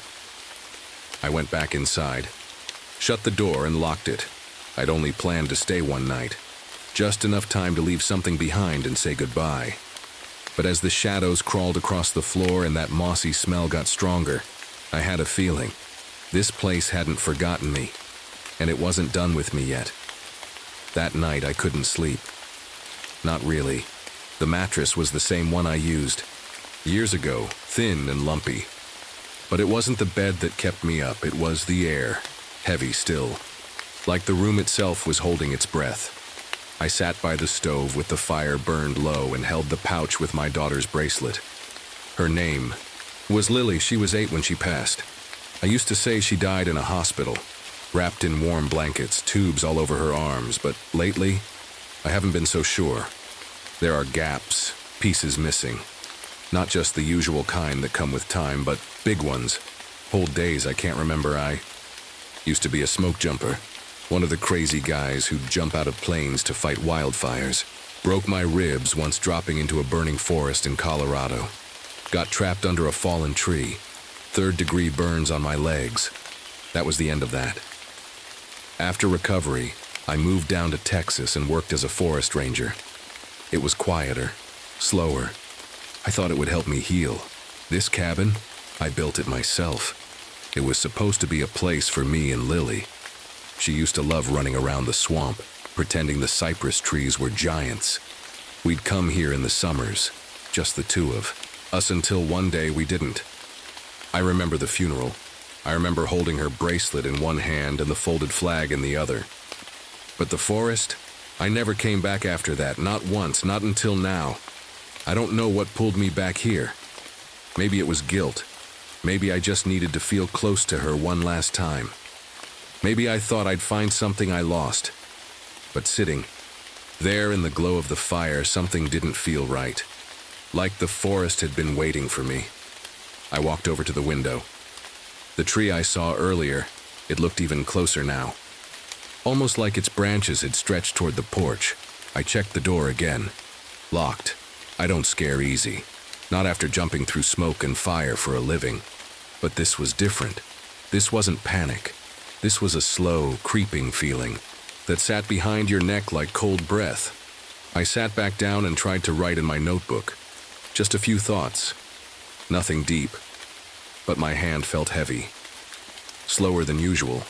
I went back inside, shut the door and locked it. I'd only planned to stay one night. Just enough time to leave something behind and say goodbye. But as the shadows crawled across the floor and that mossy smell got stronger, I had a feeling. This place hadn't forgotten me, and it wasn't done with me yet. That night I couldn't sleep. Not really. The mattress was the same one I used. Years ago, thin and lumpy. But it wasn't the bed that kept me up, it was the air, heavy still. Like the room itself was holding its breath. I sat by the stove with the fire burned low and held the pouch with my daughter's bracelet. Her name was Lily. She was 8 when she passed. I used to say she died in a hospital, wrapped in warm blankets, tubes all over her arms, but lately, I haven't been so sure. There are gaps, pieces missing. Not just the usual kind that come with time, but big ones. Whole days I can't remember. I used to be a smoke jumper. One of the crazy guys who'd jump out of planes to fight wildfires. Broke my ribs once dropping into a burning forest in Colorado. Got trapped under a fallen tree. 3rd-degree burns on my legs. That was the end of that. After recovery, I moved down to Texas and worked as a forest ranger. It was quieter, slower. I thought it would help me heal. This cabin, I built it myself. It was supposed to be a place for me and Lily. She used to love running around the swamp, pretending the cypress trees were giants. We'd come here in the summers, just the two of us, until one day we didn't. I remember the funeral. I remember holding her bracelet in one hand and the folded flag in the other. But the forest? I never came back after that, not once, not until now. I don't know what pulled me back here. Maybe it was guilt. Maybe I just needed to feel close to her one last time. Maybe I thought I'd find something I lost. But sitting there in the glow of the fire, something didn't feel right. Like the forest had been waiting for me. I walked over to the window. The tree I saw earlier, it looked even closer now. Almost like its branches had stretched toward the porch. I checked the door again. Locked. I don't scare easy. Not after jumping through smoke and fire for a living. But this was different. This wasn't panic. This was a slow, creeping feeling that sat behind your neck like cold breath. I sat back down and tried to write in my notebook. Just a few thoughts. Nothing deep. But my hand felt heavy. Slower than usual.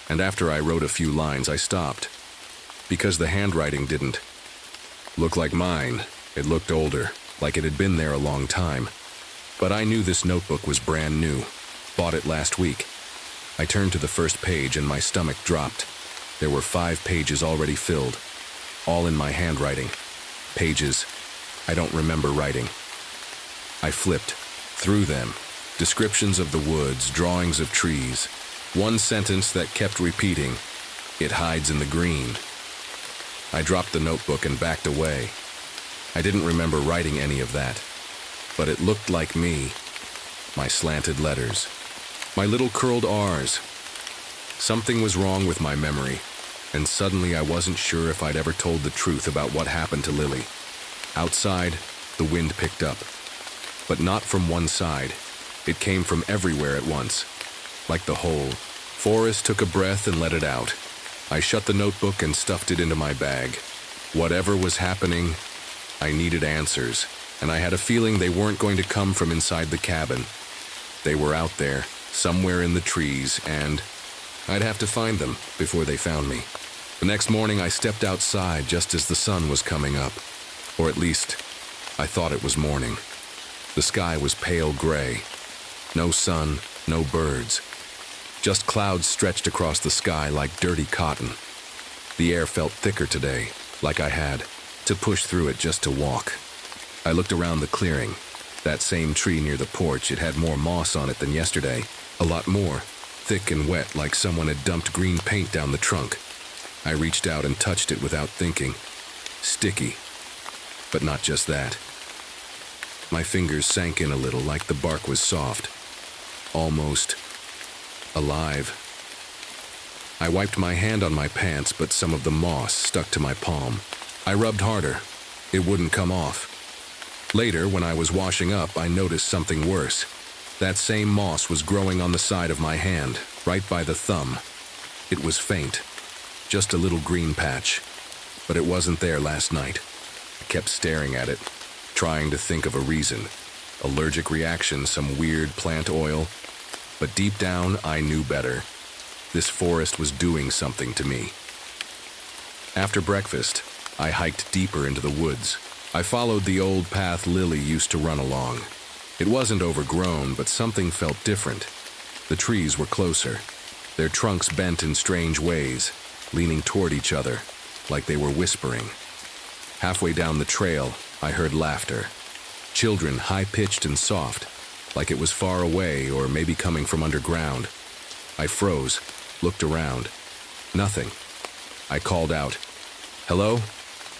And after I wrote a few lines, I stopped. Because the handwriting didn't look like mine. It looked older, like it had been there a long time. But I knew this notebook was brand new. Bought it last week. I turned to the first page and my stomach dropped. There were 5 pages already filled. All in my handwriting. Pages I don't remember writing. I flipped through them. Descriptions of the woods, drawings of trees. One sentence that kept repeating, "It hides in the green." I dropped the notebook and backed away. I didn't remember writing any of that, but it looked like me. My slanted letters, my little curled R's. Something was wrong with my memory, and suddenly I wasn't sure if I'd ever told the truth about what happened to Lily. Outside, the wind picked up, but not from one side. It came from everywhere at once. Like the whole forest took a breath and let it out. I shut the notebook and stuffed it into my bag. Whatever was happening, I needed answers, and I had a feeling they weren't going to come from inside the cabin. They were out there, somewhere in the trees, and I'd have to find them before they found me. The next morning, I stepped outside just as the sun was coming up. Or at least, I thought it was morning. The sky was pale gray. No sun, no birds. Just clouds stretched across the sky like dirty cotton. The air felt thicker today, like I had to push through it just to walk. I looked around the clearing. That same tree near the porch, it had more moss on it than yesterday. A lot more. Thick and wet, like someone had dumped green paint down the trunk. I reached out and touched it without thinking. Sticky. But not just that. My fingers sank in a little, like the bark was soft. Almost alive. I wiped my hand on my pants, but some of the moss stuck to my palm. I rubbed harder. It wouldn't come off. Later, when I was washing up, I noticed something worse. That same moss was growing on the side of my hand, right by the thumb. It was faint. Just a little green patch. But it wasn't there last night. I kept staring at it, trying to think of a reason. Allergic reaction, some weird plant oil. But deep down, I knew better. This forest was doing something to me. After breakfast, I hiked deeper into the woods. I followed the old path Lily used to run along. It wasn't overgrown, but something felt different. The trees were closer, their trunks bent in strange ways, leaning toward each other, like they were whispering. Halfway down the trail, I heard laughter. Children, high-pitched and soft, like it was far away or maybe coming from underground. I froze, looked around. Nothing. I called out, "Hello?"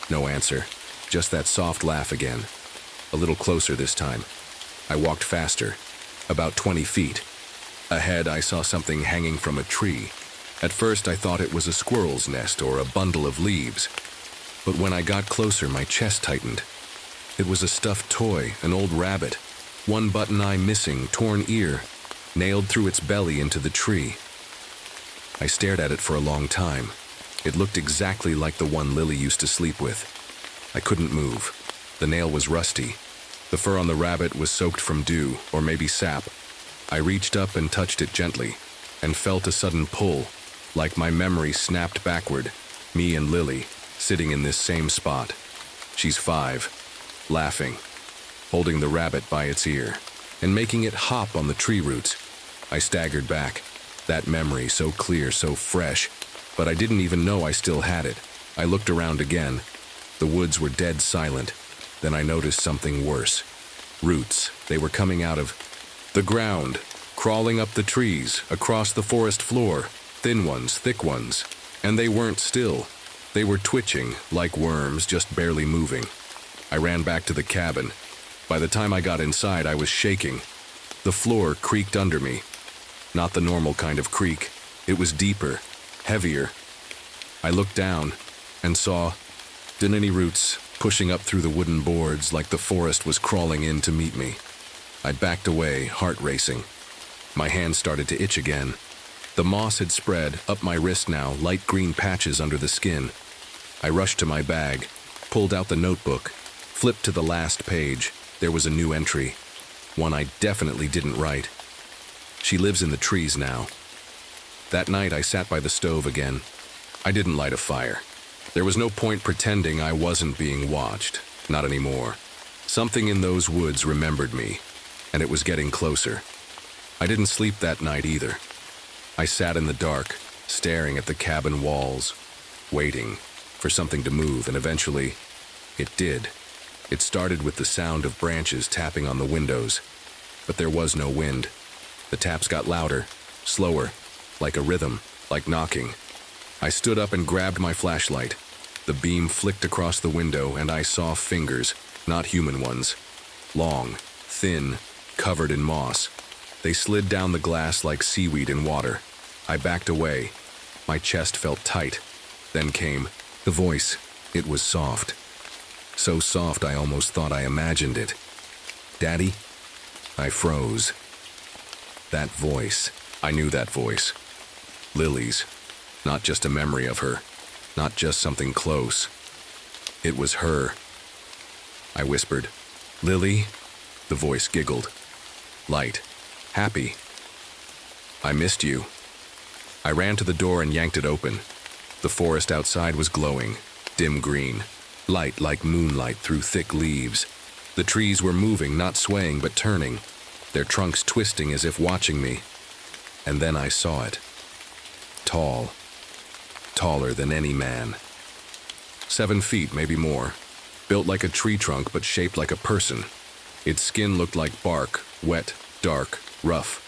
No answer, just that soft laugh again. A little closer this time. I walked faster, about 20 feet. Ahead, I saw something hanging from a tree. At first, I thought it was a squirrel's nest or a bundle of leaves. But when I got closer, my chest tightened. It was a stuffed toy, an old rabbit. One button eye missing, torn ear, nailed through its belly into the tree. I stared at it for a long time. It looked exactly like the one Lily used to sleep with. I couldn't move. The nail was rusty. The fur on the rabbit was soaked from dew, or maybe sap. I reached up and touched it gently, and felt a sudden pull, like my memory snapped backward, me and Lily, sitting in this same spot. She's 5, laughing, holding the rabbit by its ear, and making it hop on the tree roots. I staggered back, that memory so clear, so fresh, but I didn't even know I still had it. I looked around again. The woods were dead silent. Then I noticed something worse. Roots. They were coming out of the ground, crawling up the trees, across the forest floor, thin ones, thick ones. And they weren't still. They were twitching, like worms, just barely moving. I ran back to the cabin. By the time I got inside, I was shaking. The floor creaked under me. Not the normal kind of creak. It was deeper, heavier. I looked down and saw tiny roots pushing up through the wooden boards like the forest was crawling in to meet me. I backed away, heart racing. My hands started to itch again. The moss had spread, up my wrist now, light green patches under the skin. I rushed to my bag, pulled out the notebook, flipped to the last page. There was a new entry, one I definitely didn't write. She lives in the trees now. That night I sat by the stove again. I didn't light a fire. There was no point pretending I wasn't being watched. Not anymore. Something in those woods remembered me, and it was getting closer. I didn't sleep that night either. I sat in the dark, staring at the cabin walls, waiting for something to move, and eventually, it did. It started with the sound of branches tapping on the windows, but there was no wind. The taps got louder, slower, like a rhythm, like knocking. I stood up and grabbed my flashlight. The beam flicked across the window, and I saw fingers, not human ones. Long, thin, covered in moss. They slid down the glass like seaweed in water. I backed away. My chest felt tight. Then came the voice. It was soft. So soft I almost thought I imagined it. "Daddy?" I froze. That voice. I knew that voice. Lily's. Not just a memory of her. Not just something close. It was her. I whispered, "Lily?" The voice giggled. Light. Happy. "I missed you." I ran to the door and yanked it open. The forest outside was glowing, dim green, light like moonlight through thick leaves. The trees were moving, not swaying but turning, their trunks twisting as if watching me. And then I saw it. Tall. Taller than any man. 7 feet, maybe more. Built like a tree trunk but shaped like a person. Its skin looked like bark, wet, dark, rough.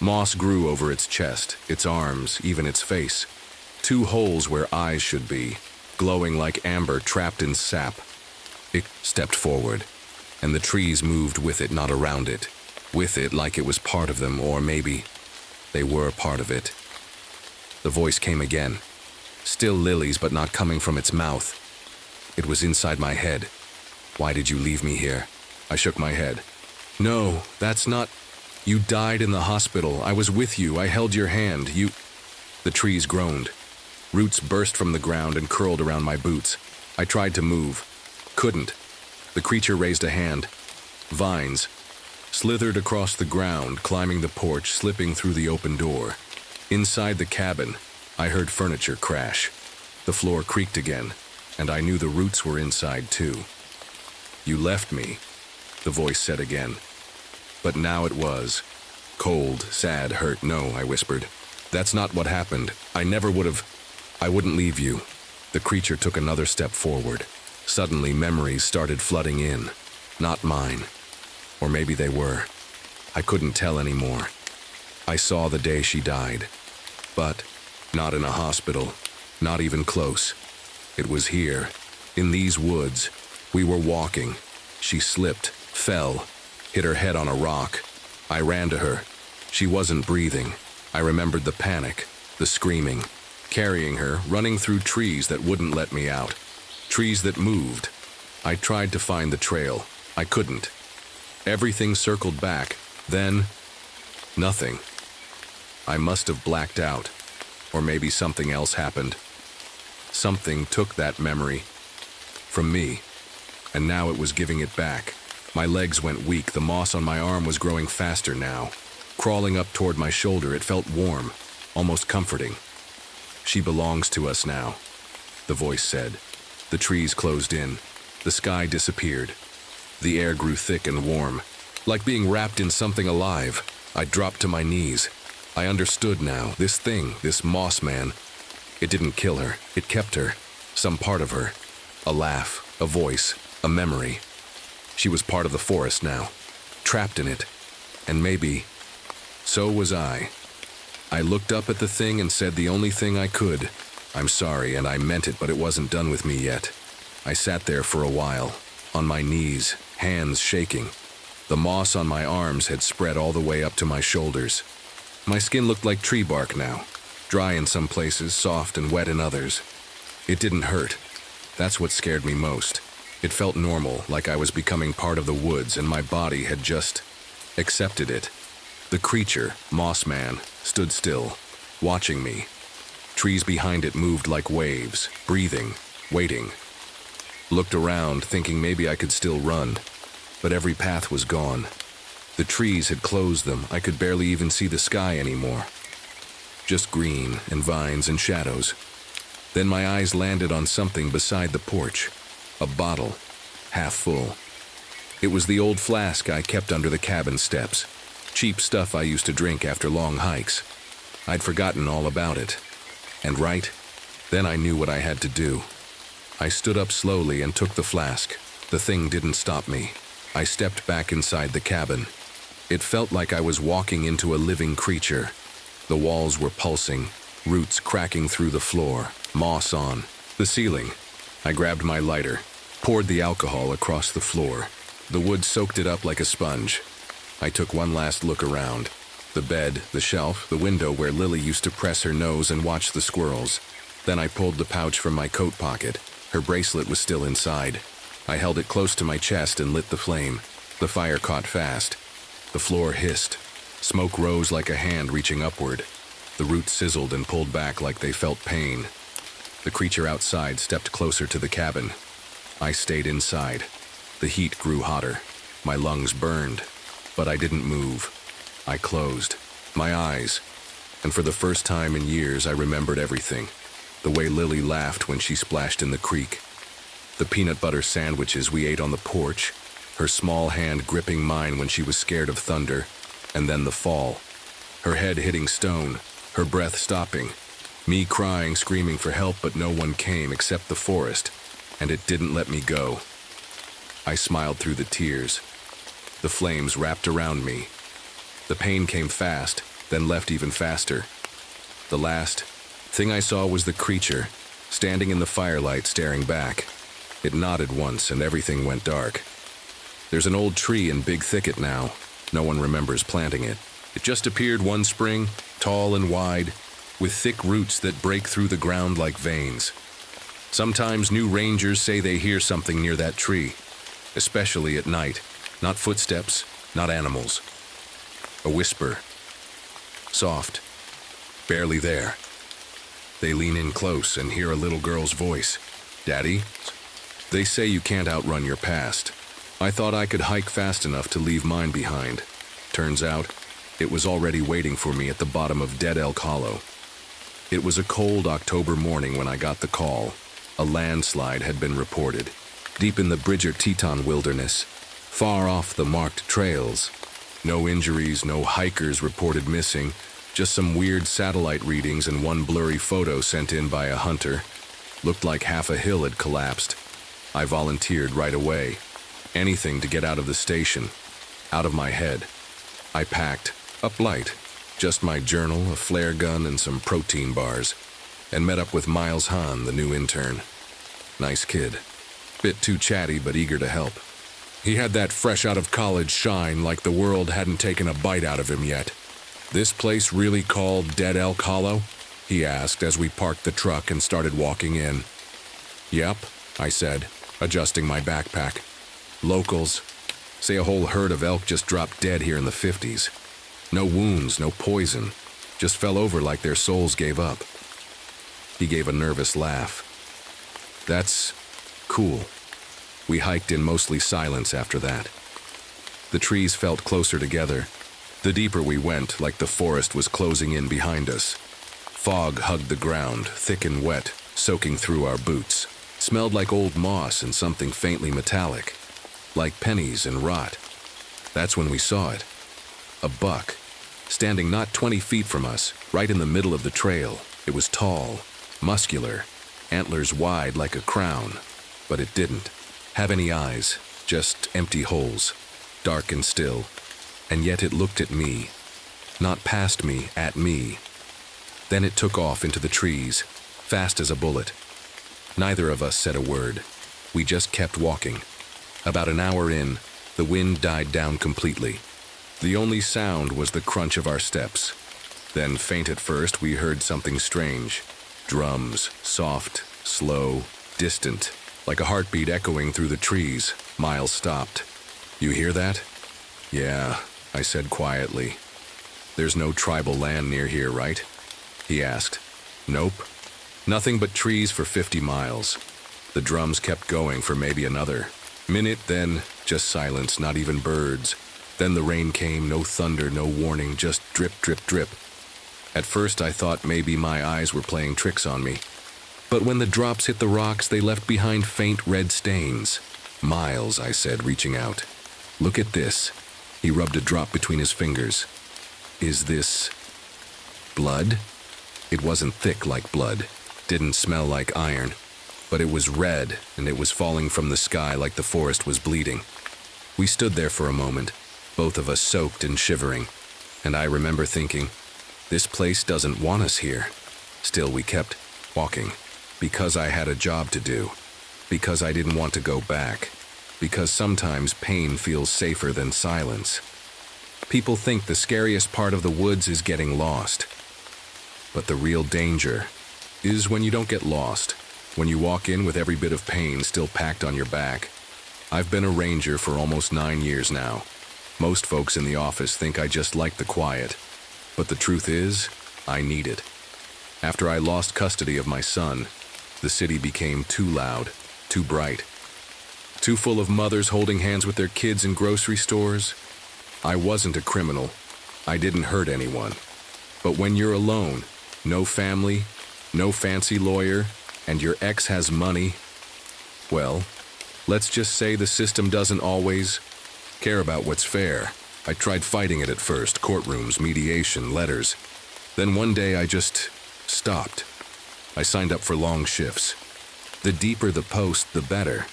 Moss grew over its chest, its arms, even its face. 2 holes where eyes should be, glowing like amber trapped in sap. It stepped forward, and the trees moved with it, not around it. With it like it was part of them, or maybe they were part of it. The voice came again. Still Lily's, but not coming from its mouth. It was inside my head. "Why did you leave me here?" I shook my head. "No, that's not... You died in the hospital. I was with you. I held your hand. You..." The trees groaned. Roots burst from the ground and curled around my boots. I tried to move. Couldn't. The creature raised a hand. Vines slithered across the ground, climbing the porch, slipping through the open door. Inside the cabin, I heard furniture crash. The floor creaked again, and I knew the roots were inside too. "You left me," the voice said again. But now it was. Cold, sad, hurt. "No," I whispered. "That's not what happened. I never would have... I wouldn't leave you." The creature took another step forward. Suddenly, memories started flooding in. Not mine. Or maybe they were. I couldn't tell anymore. I saw the day she died. But not in a hospital. Not even close. It was here. In these woods. We were walking. She slipped, fell, hit her head on a rock. I ran to her. She wasn't breathing. I remembered the panic, the screaming. Carrying her, running through trees that wouldn't let me out. Trees that moved. I tried to find the trail. I couldn't. Everything circled back. Then, nothing. I must have blacked out. Or maybe something else happened. Something took that memory from me, and now it was giving it back. My legs went weak. The moss on my arm was growing faster now. Crawling up toward my shoulder, it felt warm, almost comforting. "She belongs to us now," the voice said. The trees closed in. The sky disappeared. The air grew thick and warm, like being wrapped in something alive. I dropped to my knees. I understood now. This thing, this moss man, it didn't kill her. It kept her. Some part of her. A laugh, a voice, a memory. She was part of the forest now, trapped in it. And maybe, so was I. I looked up at the thing and said the only thing I could. "I'm sorry," and I meant it, but it wasn't done with me yet. I sat there for a while, on my knees, hands shaking. The moss on my arms had spread all the way up to my shoulders. My skin looked like tree bark now, dry in some places, soft and wet in others. It didn't hurt. That's what scared me most. It felt normal, like I was becoming part of the woods, and my body had just accepted it. The creature, Moss Man, stood still, watching me. Trees behind it moved like waves, breathing, waiting. Looked around, thinking maybe I could still run, but every path was gone. The trees had closed them. I could barely even see the sky anymore. Just green and vines and shadows. Then my eyes landed on something beside the porch. A bottle, half full. It was the old flask I kept under the cabin steps. Cheap stuff I used to drink after long hikes. I'd forgotten all about it. And then I knew what I had to do. I stood up slowly and took the flask. The thing didn't stop me. I stepped back inside the cabin. It felt like I was walking into a living creature. The walls were pulsing, roots cracking through the floor, moss on the ceiling. I grabbed my lighter, poured the alcohol across the floor. The wood soaked it up like a sponge. I took one last look around. The bed, the shelf, the window where Lily used to press her nose and watch the squirrels. Then I pulled the pouch from my coat pocket. Her bracelet was still inside. I held it close to my chest and lit the flame. The fire caught fast. The floor hissed. Smoke rose like a hand reaching upward. The roots sizzled and pulled back like they felt pain. The creature outside stepped closer to the cabin. I stayed inside. The heat grew hotter. My lungs burned. But I didn't move. I closed my eyes. And for the first time in years, I remembered everything. The way Lily laughed when she splashed in the creek. The peanut butter sandwiches we ate on the porch. Her small hand gripping mine when she was scared of thunder. And then the fall. Her head hitting stone. Her breath stopping. Me crying, screaming for help, but no one came except the forest. And it didn't let me go. I smiled through the tears. The flames wrapped around me. The pain came fast, then left even faster. The last thing I saw was the creature, standing in the firelight staring back. It nodded once and everything went dark. There's an old tree in Big Thicket now. No one remembers planting it. It just appeared one spring, tall and wide, with thick roots that break through the ground like veins. Sometimes new rangers say they hear something near that tree, especially at night. Not footsteps, not animals. A whisper. Soft. Barely there. They lean in close and hear a little girl's voice. "Daddy?" They say you can't outrun your past. I thought I could hike fast enough to leave mine behind. Turns out, it was already waiting for me at the bottom of Dead Elk Hollow. It was a cold October morning when I got the call. A landslide had been reported, deep in the Bridger Teton wilderness, far off the marked trails. No injuries, no hikers reported missing, just some weird satellite readings and one blurry photo sent in by a hunter. Looked like half a hill had collapsed. I volunteered right away. Anything to get out of the station, out of my head. I packed, up light, just my journal, a flare gun, and some protein bars, and met up with Miles Hahn, the new intern. Nice kid. Bit too chatty, but eager to help. He had that fresh out of college shine, like the world hadn't taken a bite out of him yet. "This place really called Dead Elk Hollow?" he asked as we parked the truck and started walking in. "Yep," I said, adjusting my backpack. "Locals say a whole herd of elk just dropped dead here in the 50s. No wounds, no poison, just fell over like their souls gave up." He gave a nervous laugh. "That's cool." We hiked in mostly silence after that. The trees felt closer together. The deeper we went, like the forest was closing in behind us. Fog hugged the ground, thick and wet, soaking through our boots. Smelled like old moss and something faintly metallic, like pennies and rot. That's when we saw it. A buck, standing not 20 feet from us, right in the middle of the trail. It was tall, muscular, antlers wide like a crown, but it didn't have any eyes, just empty holes, dark and still. And yet it looked at me, not past me, at me. Then it took off into the trees, fast as a bullet. Neither of us said a word. We just kept walking. About an hour in, the wind died down completely. The only sound was the crunch of our steps. Then, faint at first, we heard something strange. Drums, soft, slow, distant, like a heartbeat echoing through the trees. Miles stopped. "You hear that?" "Yeah," I said quietly. "There's no tribal land near here, right?" he asked. "Nope. Nothing but trees for 50 miles. The drums kept going for maybe another minute, then just silence, not even birds. Then the rain came, no thunder, no warning, just drip, drip, drip. At first I thought maybe my eyes were playing tricks on me. But when the drops hit the rocks, they left behind faint red stains. "Miles," I said, reaching out. "Look at this." He rubbed a drop between his fingers. "Is this blood?" It wasn't thick like blood, didn't smell like iron, but it was red, and it was falling from the sky like the forest was bleeding. We stood there for a moment, both of us soaked and shivering, and I remember thinking, this place doesn't want us here. Still, we kept walking, because I had a job to do, because I didn't want to go back, because sometimes pain feels safer than silence. People think the scariest part of the woods is getting lost. But the real danger is when you don't get lost, when you walk in with every bit of pain still packed on your back. I've been a ranger for almost 9 years now. Most folks in the office think I just like the quiet, but the truth is, I need it. After I lost custody of my son, the city became too loud, too bright, too full of mothers holding hands with their kids in grocery stores. I wasn't a criminal. I didn't hurt anyone. But when you're alone, no family, no fancy lawyer, and your ex has money, well, let's just say the system doesn't always care about what's fair. I tried fighting it at first, courtrooms, mediation, letters. Then one day I just stopped. I signed up for long shifts. The deeper the post, the better.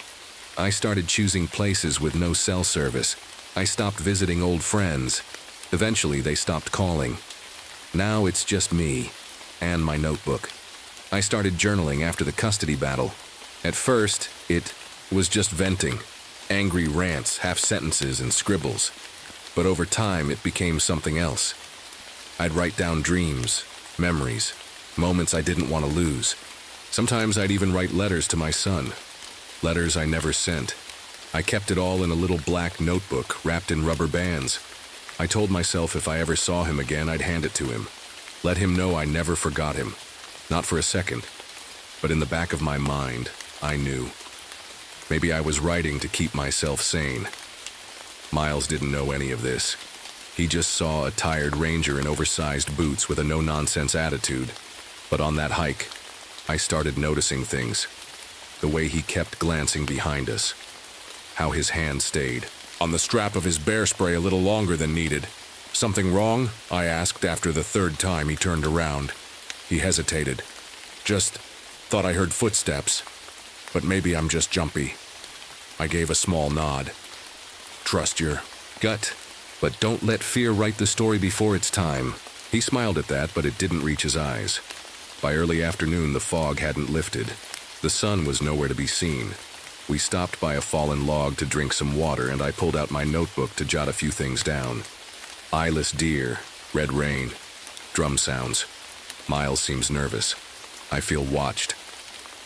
I started choosing places with no cell service. I stopped visiting old friends. Eventually they stopped calling. Now it's just me and my notebook. I started journaling after the custody battle. At first, it was just venting, angry rants, half sentences, and scribbles. But over time, it became something else. I'd write down dreams, memories, moments I didn't want to lose. Sometimes I'd even write letters to my son, letters I never sent. I kept it all in a little black notebook wrapped in rubber bands. I told myself if I ever saw him again, I'd hand it to him. Let him know I never forgot him. Not for a second. But in the back of my mind, I knew. Maybe I was writing to keep myself sane. Miles didn't know any of this. He just saw a tired ranger in oversized boots with a no-nonsense attitude. But on that hike, I started noticing things. The way he kept glancing behind us. How his hand stayed on the strap of his bear spray a little longer than needed. "Something wrong?" I asked after the third time he turned around. He hesitated. "Just thought I heard footsteps, but maybe I'm just jumpy." I gave a small nod. "Trust your gut, but don't let fear write the story before it's time." He smiled at that, but it didn't reach his eyes. By early afternoon, the fog hadn't lifted. The sun was nowhere to be seen. We stopped by a fallen log to drink some water, and I pulled out my notebook to jot a few things down. Eyeless deer, red rain, drum sounds. Miles seems nervous. I feel watched.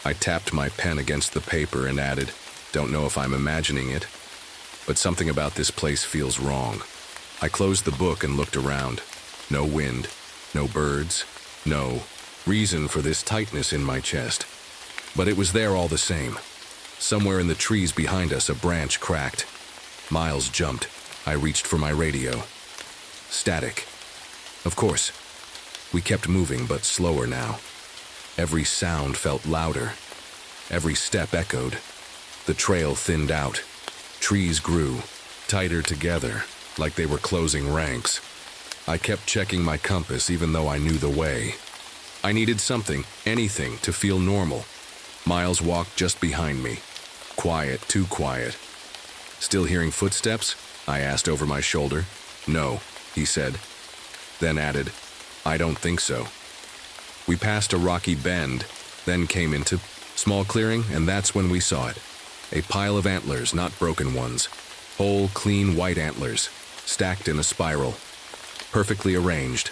I tapped my pen against the paper and added, "Don't know if I'm imagining it, but something about this place feels wrong." I closed the book and looked around. No wind, no birds, no reason for this tightness in my chest. But it was there all the same. Somewhere in the trees behind us, a branch cracked. Miles jumped. I reached for my radio. Static. Of course. We kept moving, but slower now. Every sound felt louder. Every step echoed. The trail thinned out. Trees grew, tighter together, like they were closing ranks. I kept checking my compass even though I knew the way. I needed something, anything, to feel normal. Miles walked just behind me. Quiet, too quiet. Still hearing footsteps? I asked over my shoulder. No, he said. Then added, I don't think so. We passed a rocky bend, then came into small clearing, and that's when we saw it. A pile of antlers, not broken ones. Whole, clean white antlers, stacked in a spiral. Perfectly arranged.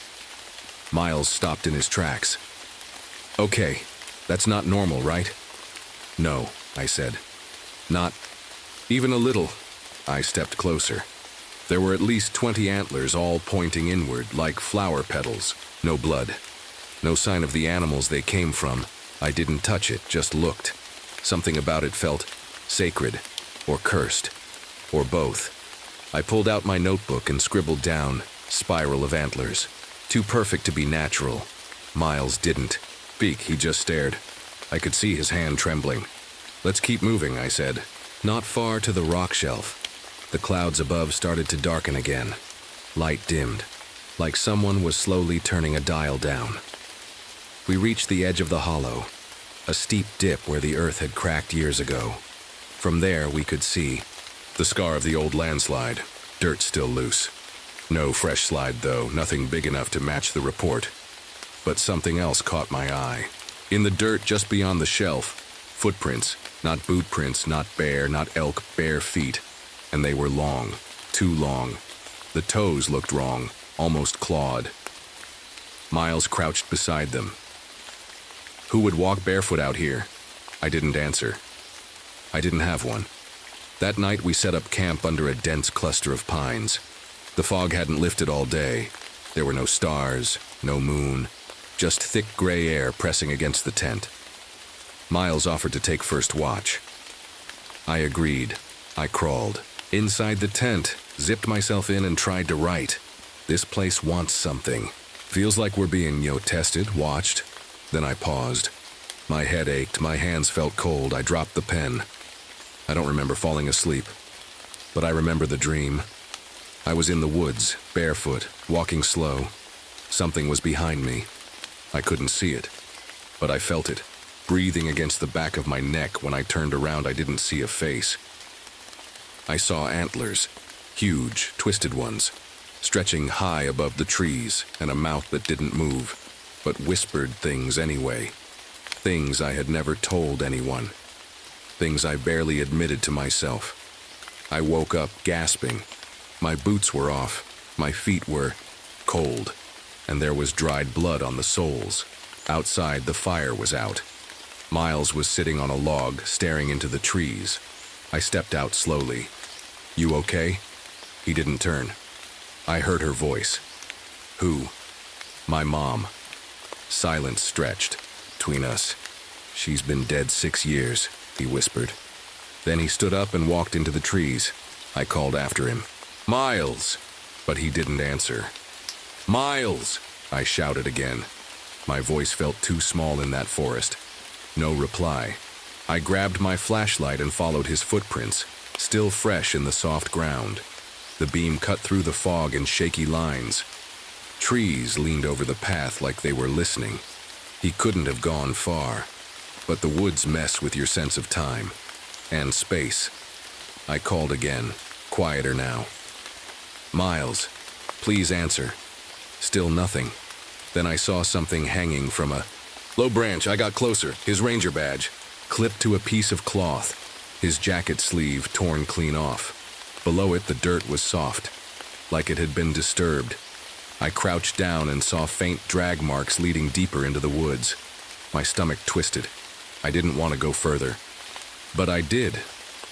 Miles stopped in his tracks. Okay, that's not normal, right? No, I said. Not even a little. I stepped closer. There were at least 20 antlers, all pointing inward, like flower petals. No blood. No sign of the animals they came from. I didn't touch it, just looked. Something about it felt sacred, or cursed, or both. I pulled out my notebook and scribbled down, spiral of antlers. Too perfect to be natural. Miles didn't speak, he just stared. I could see his hand trembling. Let's keep moving, I said. Not far to the rock shelf. The clouds above started to darken again. Light dimmed, like someone was slowly turning a dial down. We reached the edge of the hollow, a steep dip where the earth had cracked years ago. From there we could see the scar of the old landslide, dirt still loose. No fresh slide though, nothing big enough to match the report. But something else caught my eye. In the dirt just beyond the shelf, footprints, not boot prints, not bear, not elk, bare feet. And they were long, too long. The toes looked wrong, almost clawed. Miles crouched beside them. Who would walk barefoot out here? I didn't answer. I didn't have one. That night we set up camp under a dense cluster of pines. The fog hadn't lifted all day. There were no stars, no moon, just thick gray air pressing against the tent. Miles offered to take first watch. I agreed. I crawled. Inside the tent, zipped myself in and tried to write. This place wants something. Feels like we're being, tested, watched. Then I paused. My head ached, my hands felt cold, I dropped the pen. I don't remember falling asleep, but I remember the dream. I was in the woods, barefoot, walking slow. Something was behind me. I couldn't see it, but I felt it, breathing against the back of my neck. When I turned around, I didn't see a face. I saw antlers, huge, twisted ones, stretching high above the trees, and a mouth that didn't move, but whispered things anyway. Things I had never told anyone. Things I barely admitted to myself. I woke up gasping. My boots were off, my feet were cold, and there was dried blood on the soles. Outside, the fire was out. Miles was sitting on a log, staring into the trees. I stepped out slowly. You okay? He didn't turn. I heard her voice. Who? My mom. Silence stretched between us. She's been dead 6 years, he whispered. Then he stood up and walked into the trees. I called after him. Miles! But he didn't answer. Miles! I shouted again. My voice felt too small in that forest. No reply. I grabbed my flashlight and followed his footprints, still fresh in the soft ground. The beam cut through the fog in shaky lines. Trees leaned over the path like they were listening. He couldn't have gone far, but the woods mess with your sense of time and space. I called again, quieter now. Miles, please answer. Still nothing. Then I saw something hanging from a low branch. I got closer, his ranger badge, clipped to a piece of cloth, his jacket sleeve torn clean off. Below it, the dirt was soft, like it had been disturbed. I crouched down and saw faint drag marks leading deeper into the woods. My stomach twisted. I didn't want to go further. But I did.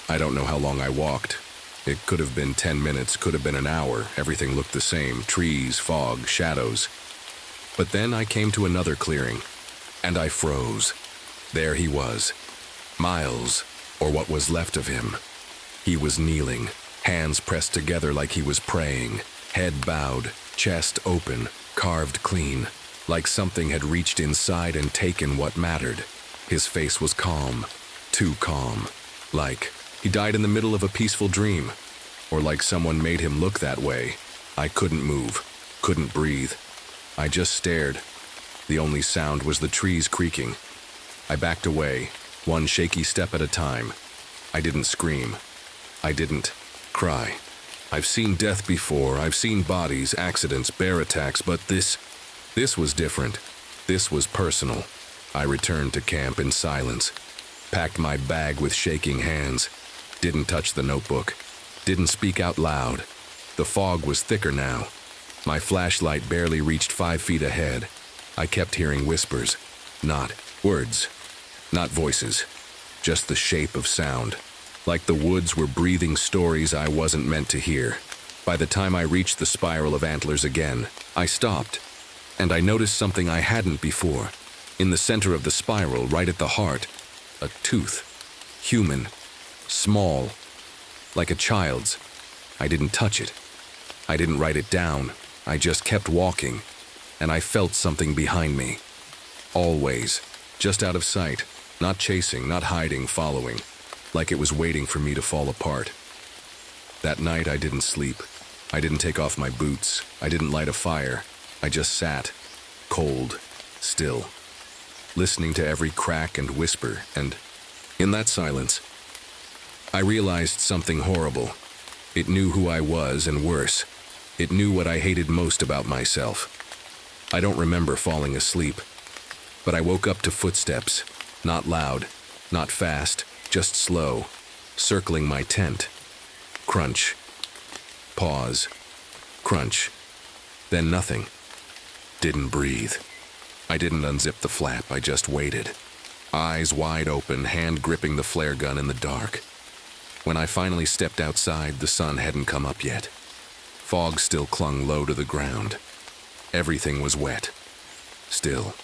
I don't know how long I walked. It could have been 10 minutes, could have been an hour. Everything looked the same. Trees, fog, shadows. But then I came to another clearing, and I froze. There he was. Miles, or what was left of him. He was kneeling, hands pressed together like he was praying, head bowed, chest open, carved clean, like something had reached inside and taken what mattered. His face was calm, too calm, like he died in the middle of a peaceful dream, or like someone made him look that way. I couldn't move, couldn't breathe. I just stared. The only sound was the trees creaking. I backed away, one shaky step at a time. I didn't scream. I didn't cry. I've seen death before. I've seen bodies, accidents, bear attacks, but this was different. This was personal. I returned to camp in silence, packed my bag with shaking hands, didn't touch the notebook, didn't speak out loud. The fog was thicker now. My flashlight barely reached 5 feet ahead. I kept hearing whispers, not words, not voices, just the shape of sound. Like the woods were breathing stories I wasn't meant to hear. By the time I reached the spiral of antlers again, I stopped, and I noticed something I hadn't before. In the center of the spiral, right at the heart, a tooth. Human. Small. Like a child's. I didn't touch it. I didn't write it down. I just kept walking, and I felt something behind me. Always. Just out of sight. Not chasing, not hiding, following. Like it was waiting for me to fall apart. That night I didn't sleep. I didn't take off my boots. I didn't light a fire. I just sat, cold, still, listening to every crack and whisper, and in that silence, I realized something horrible. It knew who I was, and worse, it knew what I hated most about myself. I don't remember falling asleep, but I woke up to footsteps, not loud, not fast, just slow, circling my tent. Crunch. Pause. Crunch. Then nothing. Didn't breathe. I didn't unzip the flap, I just waited. Eyes wide open, hand gripping the flare gun in the dark. When I finally stepped outside, the sun hadn't come up yet. Fog still clung low to the ground. Everything was wet. Still.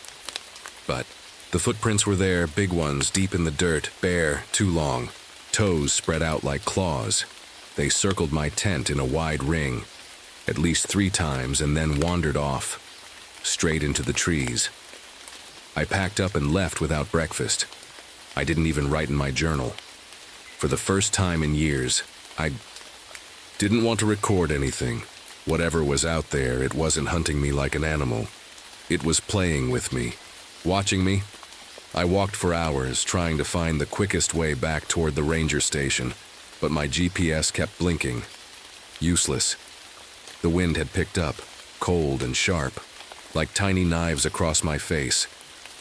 But the footprints were there, big ones, deep in the dirt, bare, too long. Toes spread out like claws. They circled my tent in a wide ring, at least 3 times, and then wandered off, straight into the trees. I packed up and left without breakfast. I didn't even write in my journal. For the first time in years, I didn't want to record anything. Whatever was out there, it wasn't hunting me like an animal. It was playing with me, watching me. I walked for hours, trying to find the quickest way back toward the ranger station, but my GPS kept blinking. Useless. The wind had picked up, cold and sharp, like tiny knives across my face.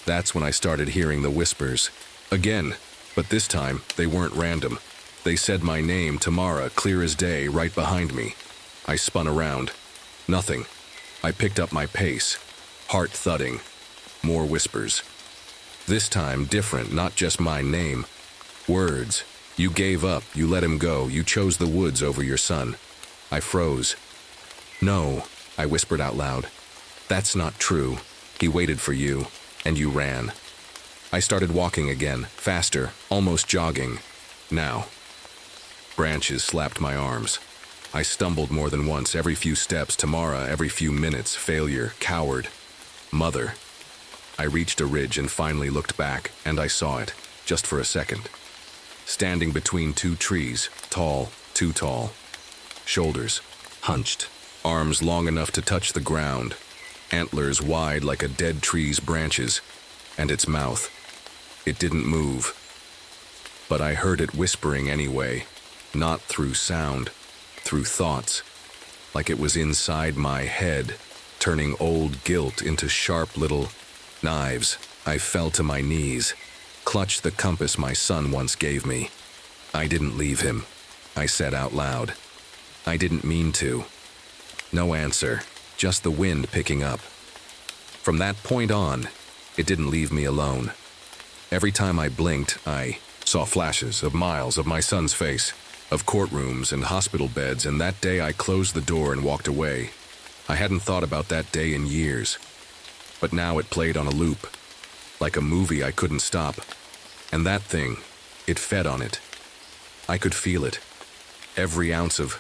That's when I started hearing the whispers. Again, but this time, they weren't random. They said my name, Tamara, clear as day, right behind me. I spun around. Nothing. I picked up my pace. Heart thudding. More whispers. This time, different, not just my name. Words. You gave up, you let him go, you chose the woods over your son. I froze. No, I whispered out loud. That's not true. He waited for you, and you ran. I started walking again, faster, almost jogging. Now. Branches slapped my arms. I stumbled more than once, every few steps, Tamara, every few minutes, failure, coward, mother. I reached a ridge and finally looked back, and I saw it, just for a second. Standing between 2 trees, tall, too tall. Shoulders, hunched, arms long enough to touch the ground, antlers wide like a dead tree's branches, and its mouth. It didn't move. But I heard it whispering anyway, not through sound, through thoughts, like it was inside my head, turning old guilt into sharp little knives. I fell to my knees, clutched the compass my son once gave me. I didn't leave him, I said out loud. I didn't mean to. No answer, just the wind picking up. From that point on, it didn't leave me alone. Every time I blinked, I saw flashes of miles of my son's face, of courtrooms and hospital beds, and that day I closed the door and walked away. I hadn't thought about that day in years, but now it played on a loop, like a movie I couldn't stop. And that thing, it fed on it. I could feel it. Every ounce of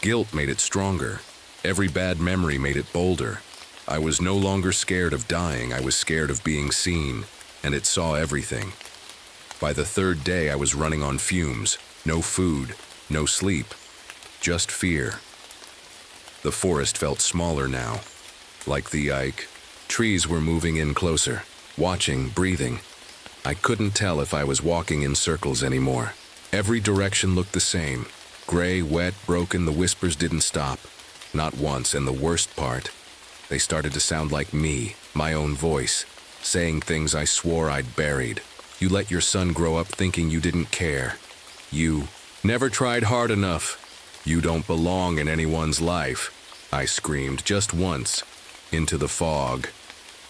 guilt made it stronger. Every bad memory made it bolder. I was no longer scared of dying, I was scared of being seen, and it saw everything. By the third day, I was running on fumes. No food, no sleep, just fear. The forest felt smaller now. Like the Ike, trees were moving in closer, watching, breathing. I couldn't tell if I was walking in circles anymore. Every direction looked the same. Gray, wet, broken, the whispers didn't stop. Not once, and the worst part, they started to sound like me, my own voice, saying things I swore I'd buried. You let your son grow up thinking you didn't care. You never tried hard enough. You don't belong in anyone's life. I screamed just once, into the fog,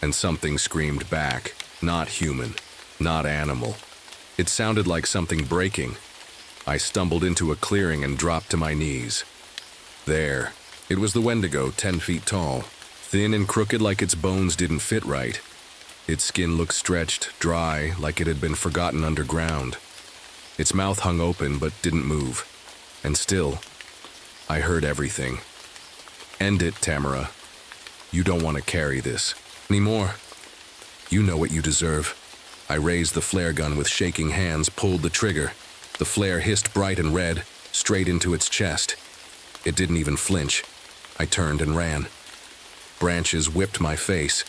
and something screamed back, not human, not animal. It sounded like something breaking. I stumbled into a clearing and dropped to my knees. There, it was the Wendigo, 10 feet tall, thin and crooked like its bones didn't fit right. Its skin looked stretched, dry, like it had been forgotten underground. Its mouth hung open but didn't move. And still, I heard everything. End it, Tamara. You don't want to carry this anymore. You know what you deserve. I raised the flare gun with shaking hands, pulled the trigger. The flare hissed bright and red, straight into its chest. It didn't even flinch. I turned and ran. Branches whipped my face.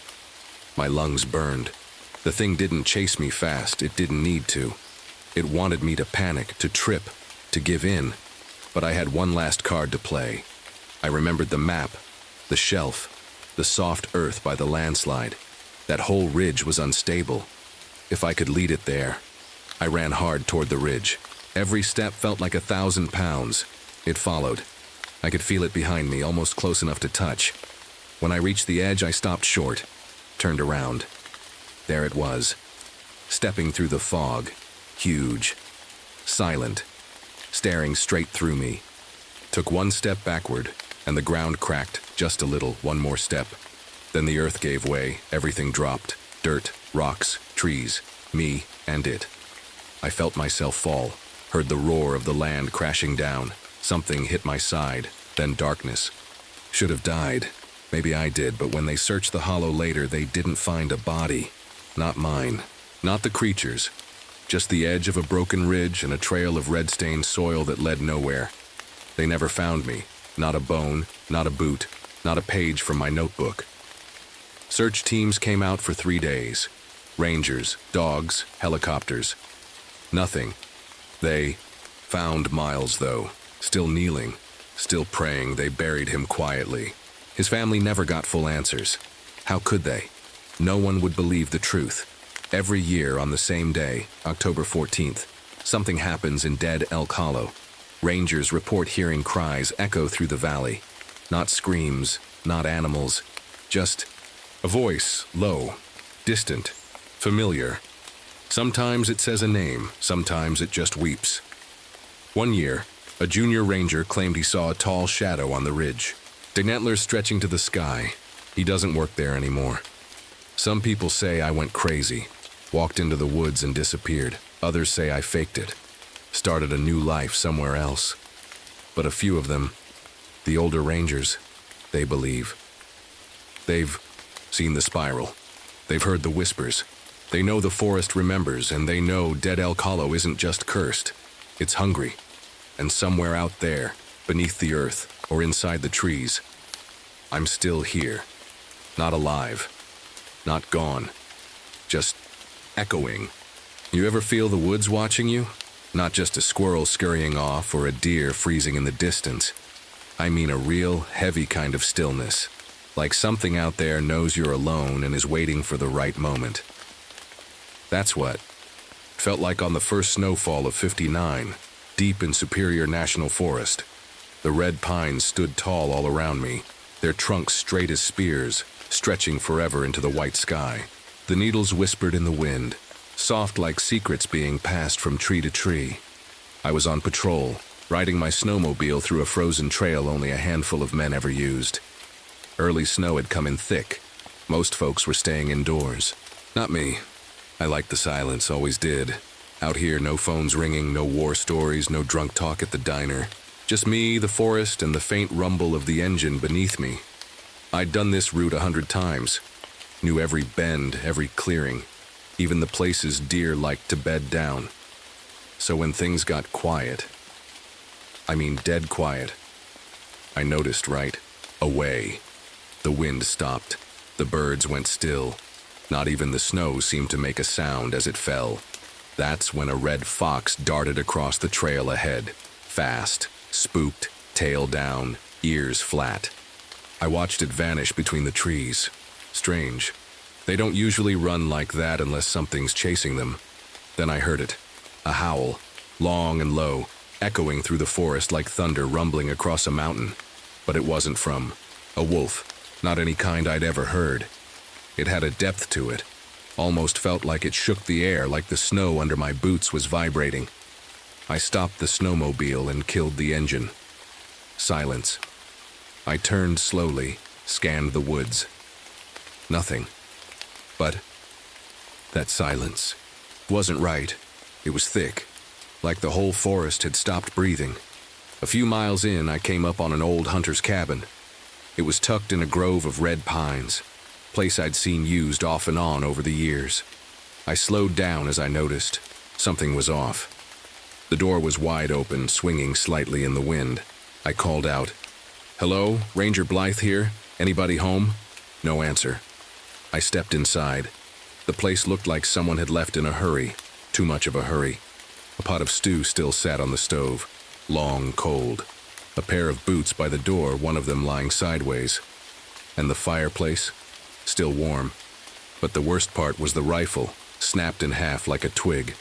My lungs burned. The thing didn't chase me fast. It didn't need to. It wanted me to panic, to trip, to give in. But I had one last card to play. I remembered the map, the shelf, the soft earth by the landslide. That whole ridge was unstable. If I could lead it there. I ran hard toward the ridge. Every step felt like 1,000 pounds. It followed. I could feel it behind me, almost close enough to touch. When I reached the edge, I stopped short, turned around. There it was, stepping through the fog, huge, silent, staring straight through me. Took one step backward, and the ground cracked just a little, one more step. Then the earth gave way, everything dropped. Dirt, rocks, trees, me, and it. I felt myself fall, heard the roar of the land crashing down. Something hit my side, then darkness. Should have died. Maybe I did, but when they searched the hollow later, they didn't find a body. Not mine. Not the creatures. Just the edge of a broken ridge and a trail of red-stained soil that led nowhere. They never found me. Not a bone, not a boot, not a page from my notebook. Search teams came out for 3 days. Rangers, dogs, helicopters. Nothing. They found Miles, though. Still kneeling, still praying. They buried him quietly. His family never got full answers. How could they? No one would believe the truth. Every year on the same day, October 14th, something happens in dead Elk Hollow. Rangers report hearing cries echo through the valley. Not screams, not animals, just a voice, low, distant, familiar. Sometimes it says a name, sometimes it just weeps. One year, a junior ranger claimed he saw a tall shadow on the ridge. Antlers stretching to the sky. He doesn't work there anymore. Some people say I went crazy, walked into the woods and disappeared. Others say I faked it, started a new life somewhere else. But a few of them, the older rangers, they believe. They've seen the spiral. They've heard the whispers. They know the forest remembers, and they know Dead Elk Hollow isn't just cursed. It's hungry. And somewhere out there, beneath the earth, or inside the trees, I'm still here. Not alive. Not gone. Just echoing. You ever feel the woods watching you? Not just a squirrel scurrying off or a deer freezing in the distance. I mean a real, heavy kind of stillness. Like something out there knows you're alone and is waiting for the right moment. That's what it felt like on the first snowfall of '59, deep in Superior National Forest. The red pines stood tall all around me, their trunks straight as spears, stretching forever into the white sky. The needles whispered in the wind, soft like secrets being passed from tree to tree. I was on patrol, riding my snowmobile through a frozen trail only a handful of men ever used. Early snow had come in thick. Most folks were staying indoors. Not me. I liked the silence, always did. Out here, no phones ringing, no war stories, no drunk talk at the diner. Just me, the forest, and the faint rumble of the engine beneath me. I'd done this route 100 times, knew every bend, every clearing, even the places deer liked to bed down. So when things got quiet, I mean dead quiet, I noticed right away. The wind stopped, the birds went still, not even the snow seemed to make a sound as it fell. That's when a red fox darted across the trail ahead, fast, spooked, tail down, ears flat. I watched it vanish between the trees. Strange. They don't usually run like that unless something's chasing them. Then I heard it. A howl, long and low, echoing through the forest like thunder rumbling across a mountain. But it wasn't from a wolf, not any kind I'd ever heard. It had a depth to it. Almost felt like it shook the air, like the snow under my boots was vibrating. I stopped the snowmobile and killed the engine. Silence. I turned slowly, scanned the woods. Nothing. But that silence wasn't right. It was thick, like the whole forest had stopped breathing. A few miles in, I came up on an old hunter's cabin. It was tucked in a grove of red pines, place I'd seen used off and on over the years. I slowed down as I noticed something was off. The door was wide open, swinging slightly in the wind. I called out, "Hello, Ranger Blythe here. Anybody home?" No answer. I stepped inside. The place looked like someone had left in a hurry, too much of a hurry. A pot of stew still sat on the stove, long, cold. A pair of boots by the door, one of them lying sideways. And the fireplace, still warm. But the worst part was the rifle, snapped in half like a twig,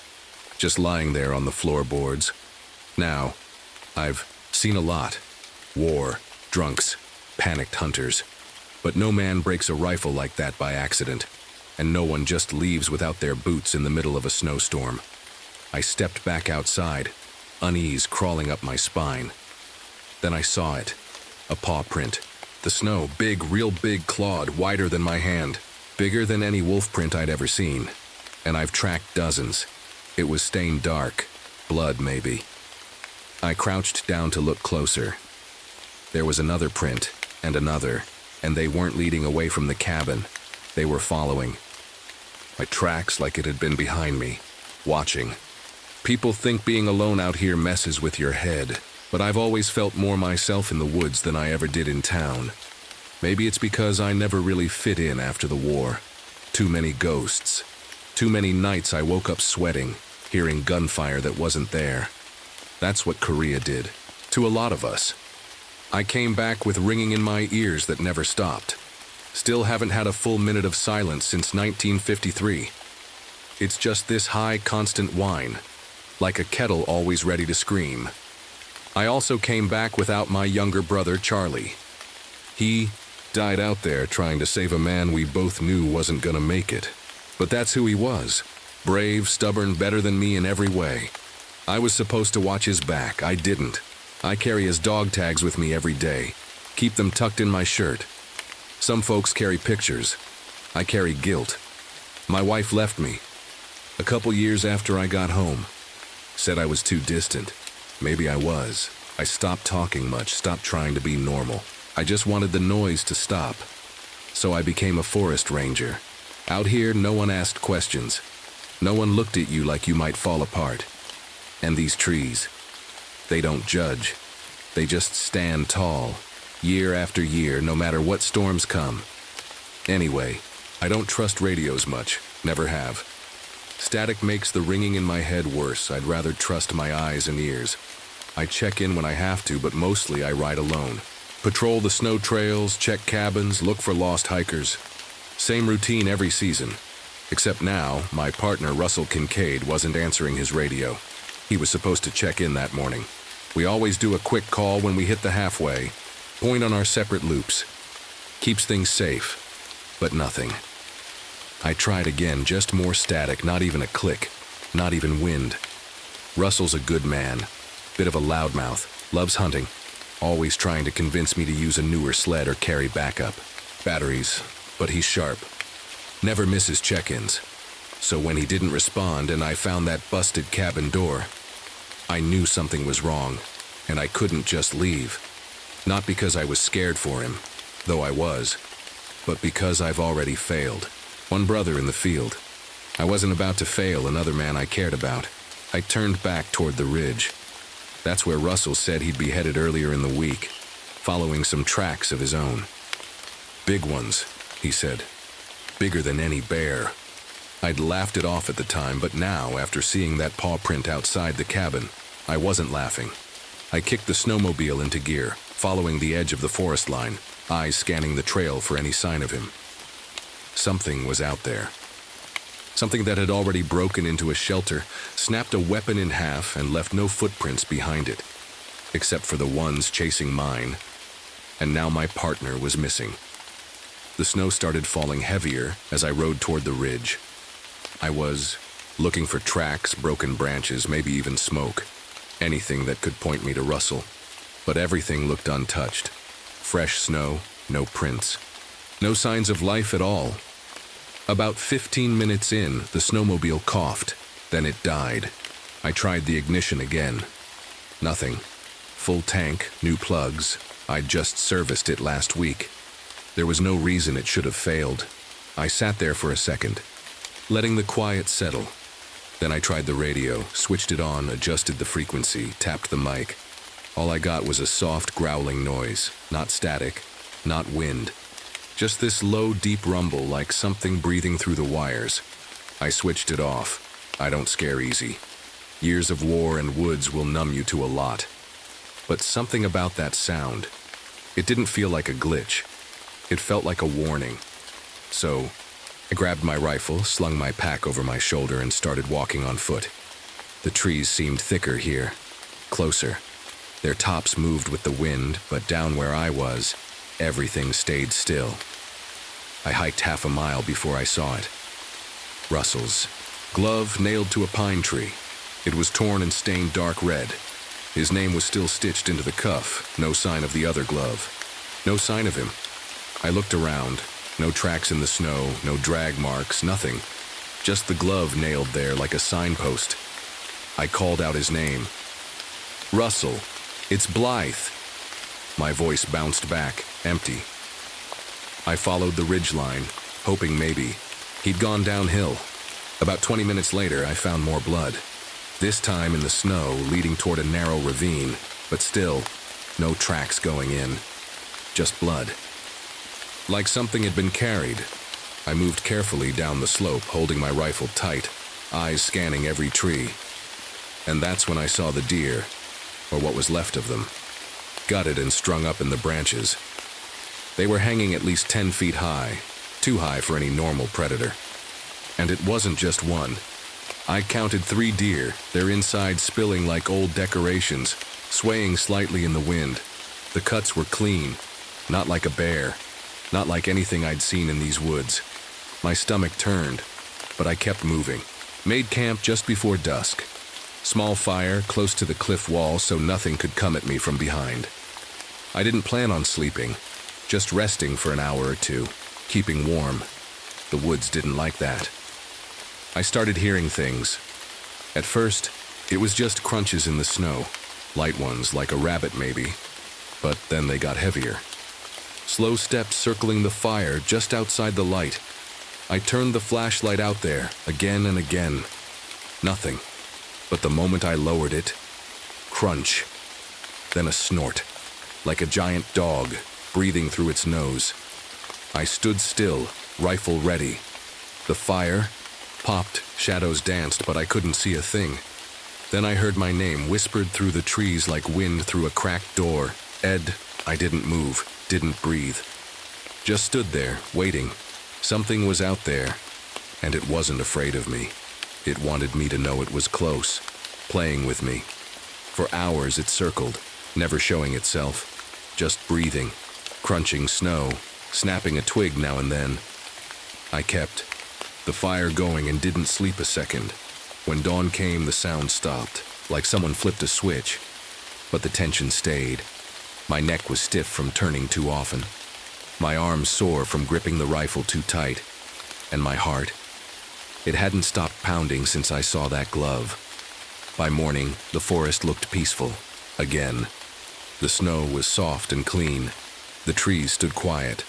just lying there on the floorboards. Now, I've seen a lot. War, drunks, panicked hunters. But no man breaks a rifle like that by accident, and no one just leaves without their boots in the middle of a snowstorm. I stepped back outside, unease crawling up my spine. Then I saw it, a paw print. The snow, big, real big, clawed, wider than my hand, bigger than any wolf print I'd ever seen. And I've tracked dozens. It was stained dark, blood maybe. I crouched down to look closer. There was another print, and another, and they weren't leading away from the cabin. They were following. My tracks like it had been behind me, watching. People think being alone out here messes with your head, but I've always felt more myself in the woods than I ever did in town. Maybe it's because I never really fit in after the war. Too many ghosts. Too many nights I woke up sweating, hearing gunfire that wasn't there. That's what Korea did, to a lot of us. I came back with ringing in my ears that never stopped. Still haven't had a full minute of silence since 1953. It's just this high, constant whine, like a kettle always ready to scream. I also came back without my younger brother, Charlie. He died out there trying to save a man we both knew wasn't gonna make it. But that's who he was. Brave, stubborn, better than me in every way. I was supposed to watch his back. I didn't. I carry his dog tags with me every day. Keep them tucked in my shirt. Some folks carry pictures. I carry guilt. My wife left me. A couple years after I got home. Said I was too distant. Maybe I was. I stopped talking much, stopped trying to be normal. I just wanted the noise to stop. So I became a forest ranger. Out here, no one asked questions. No one looked at you like you might fall apart. And these trees, they don't judge. They just stand tall, year after year, no matter what storms come. Anyway, I don't trust radios much, never have. Static makes the ringing in my head worse. I'd rather trust my eyes and ears. I check in when I have to, but mostly I ride alone. Patrol the snow trails, check cabins, look for lost hikers. Same routine every season. Except now, my partner Russell Kincaid wasn't answering his radio. He was supposed to check in that morning. We always do a quick call when we hit the halfway, point on our separate loops. Keeps things safe, but nothing. I tried again, just more static, not even a click, not even wind. Russell's a good man, bit of a loudmouth, loves hunting, always trying to convince me to use a newer sled or carry backup. Batteries, but he's sharp. Never misses check-ins. So when he didn't respond and I found that busted cabin door, I knew something was wrong. and I couldn't just leave. Not because I was scared for him, though I was, but because I've already failed. One brother in the field. I wasn't about to fail another man I cared about. I turned back toward the ridge. That's where Russell said he'd be headed earlier in the week, following some tracks of his own. Big ones, he said. Bigger than any bear. I'd laughed it off at the time, but now, after seeing that paw print outside the cabin, I wasn't laughing. I kicked the snowmobile into gear, following the edge of the forest line, eyes scanning the trail for any sign of him. Something was out there. Something that had already broken into a shelter, snapped a weapon in half, and left no footprints behind it, except for the ones chasing mine. And now my partner was missing. The snow started falling heavier as I rode toward the ridge. I was looking for tracks, broken branches, maybe even smoke. Anything that could point me to Russell. But everything looked untouched. Fresh snow, no prints. No signs of life at all. About 15 minutes in, the snowmobile coughed. Then it died. I tried the ignition again. Nothing. Full tank, new plugs. I'd just serviced it last week. There was no reason it should have failed. I sat there for a second, letting the quiet settle. Then I tried the radio, switched it on, adjusted the frequency, tapped the mic. All I got was a soft, growling noise. Not static, not wind. Just this low, deep rumble like something breathing through the wires. I switched it off. I don't scare easy. Years of war and woods will numb you to a lot. But something about that sound. It didn't feel like a glitch. It felt like a warning. So, I grabbed my rifle, slung my pack over my shoulder, and started walking on foot. The trees seemed thicker here, closer. Their tops moved with the wind, but down where I was, everything stayed still. I hiked half a mile before I saw it. Russell's glove nailed to a pine tree. It was torn and stained dark red. His name was still stitched into the cuff, no sign of the other glove. No sign of him. I looked around. No tracks in the snow, no drag marks, nothing. Just the glove nailed there like a signpost. I called out his name. Russell, it's Blythe. My voice bounced back, empty. I followed the ridgeline, hoping maybe. He'd gone downhill. About 20 minutes later, I found more blood. This time in the snow, leading toward a narrow ravine, but still, no tracks going in. Just blood. Like something had been carried. I moved carefully down the slope, holding my rifle tight, eyes scanning every tree. And that's when I saw the deer, or what was left of them, gutted and strung up in the branches. They were hanging at least 10 feet high, too high for any normal predator. And it wasn't just one. I counted 3 deer, their insides spilling like old decorations, swaying slightly in the wind. The cuts were clean, not like a bear. Not like anything I'd seen in these woods. My stomach turned, but I kept moving. Made camp just before dusk. Small fire close to the cliff wall so nothing could come at me from behind. I didn't plan on sleeping, just resting for an hour or two, keeping warm. The woods didn't like that. I started hearing things. At first, it was just crunches in the snow, light ones like a rabbit maybe, but then they got heavier. Slow steps circling the fire just outside the light. I turned the flashlight out there, again and again. Nothing. But the moment I lowered it, crunch. Then a snort, like a giant dog, breathing through its nose. I stood still, rifle ready. The fire popped, shadows danced, but I couldn't see a thing. Then I heard my name whispered through the trees like wind through a cracked door. Ed. I didn't move. Didn't breathe. Just stood there, waiting. Something was out there, and it wasn't afraid of me. It wanted me to know it was close, playing with me. For hours it circled, never showing itself, just breathing, crunching snow, snapping a twig now and then. I kept the fire going and didn't sleep a second. When dawn came, the sound stopped, like someone flipped a switch, but the tension stayed. My neck was stiff from turning too often. My arms sore from gripping the rifle too tight. And my heart. It hadn't stopped pounding since I saw that glove. By morning, the forest looked peaceful. Again. The snow was soft and clean. The trees stood quiet.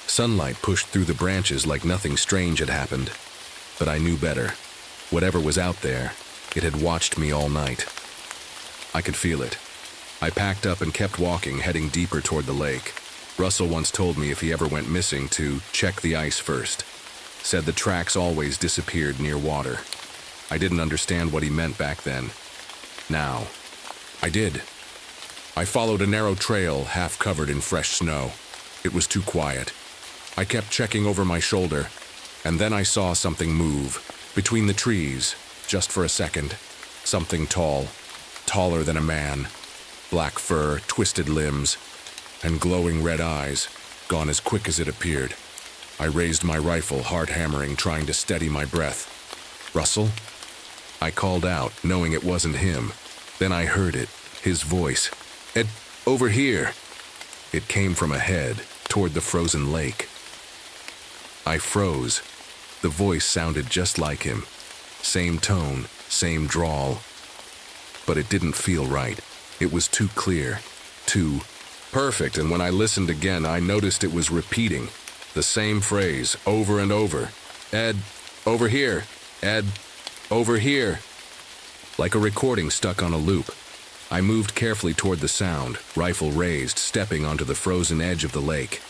Sunlight pushed through the branches like nothing strange had happened. But I knew better. Whatever was out there, it had watched me all night. I could feel it. I packed up and kept walking, heading deeper toward the lake. Russell once told me if he ever went missing to check the ice first. Said the tracks always disappeared near water. I didn't understand what he meant back then. Now, I did. I followed a narrow trail half covered in fresh snow. It was too quiet. I kept checking over my shoulder, and then I saw something move between the trees, just for a second. Something tall, taller than a man. Black fur, twisted limbs, and glowing red eyes, gone as quick as it appeared. I raised my rifle, hard hammering, trying to steady my breath. "Russell?" I called out, knowing it wasn't him. Then I heard it, his voice. "Ed, over here." It came from ahead, toward the frozen lake. I froze. The voice sounded just like him. Same tone, same drawl. But it didn't feel right. It was too clear, too perfect, and when I listened again, I noticed it was repeating the same phrase over and over. "Ed, over here. Ed, over here." Like a recording stuck on a loop. I moved carefully toward the sound, rifle raised, stepping onto the frozen edge of the lake.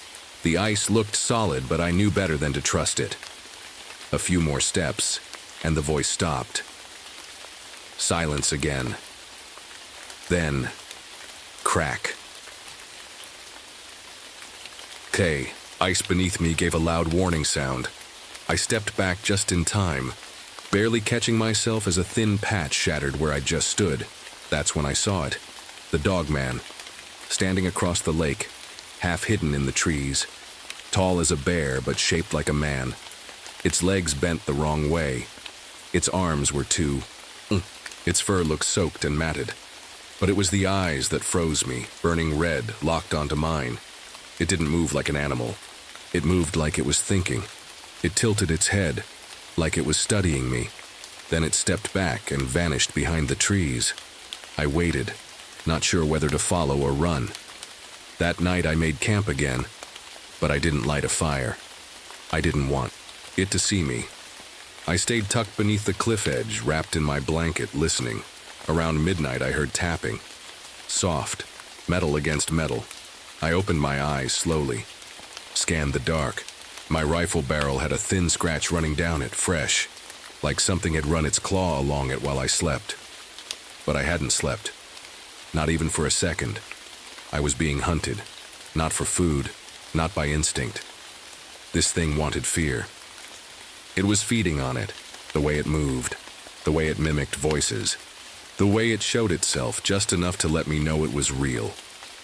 The ice looked solid, but I knew better than to trust it. A few more steps, and the voice stopped. Silence again. Then, crack. "Okay." Ice beneath me gave a loud warning sound. I stepped back just in time, barely catching myself as a thin patch shattered where I just stood. That's when I saw it. The dogman, standing across the lake, half hidden in the trees. Tall as a bear, but shaped like a man. Its legs bent the wrong way. Its arms were too... Its fur looked soaked and matted. But it was the eyes that froze me, burning red, locked onto mine. It didn't move like an animal. It moved like it was thinking. It tilted its head, like it was studying me. Then it stepped back and vanished behind the trees. I waited, not sure whether to follow or run. That night I made camp again, but I didn't light a fire. I didn't want it to see me. I stayed tucked beneath the cliff edge, wrapped in my blanket, listening. Around midnight I heard tapping. Soft, metal against metal. I opened my eyes slowly, scanned the dark. My rifle barrel had a thin scratch running down it, fresh, like something had run its claw along it while I slept. But I hadn't slept. Not even for a second. I was being hunted. Not for food. Not by instinct. This thing wanted fear. It was feeding on it. The way it moved. The way it mimicked voices. The way it showed itself just enough to let me know it was real.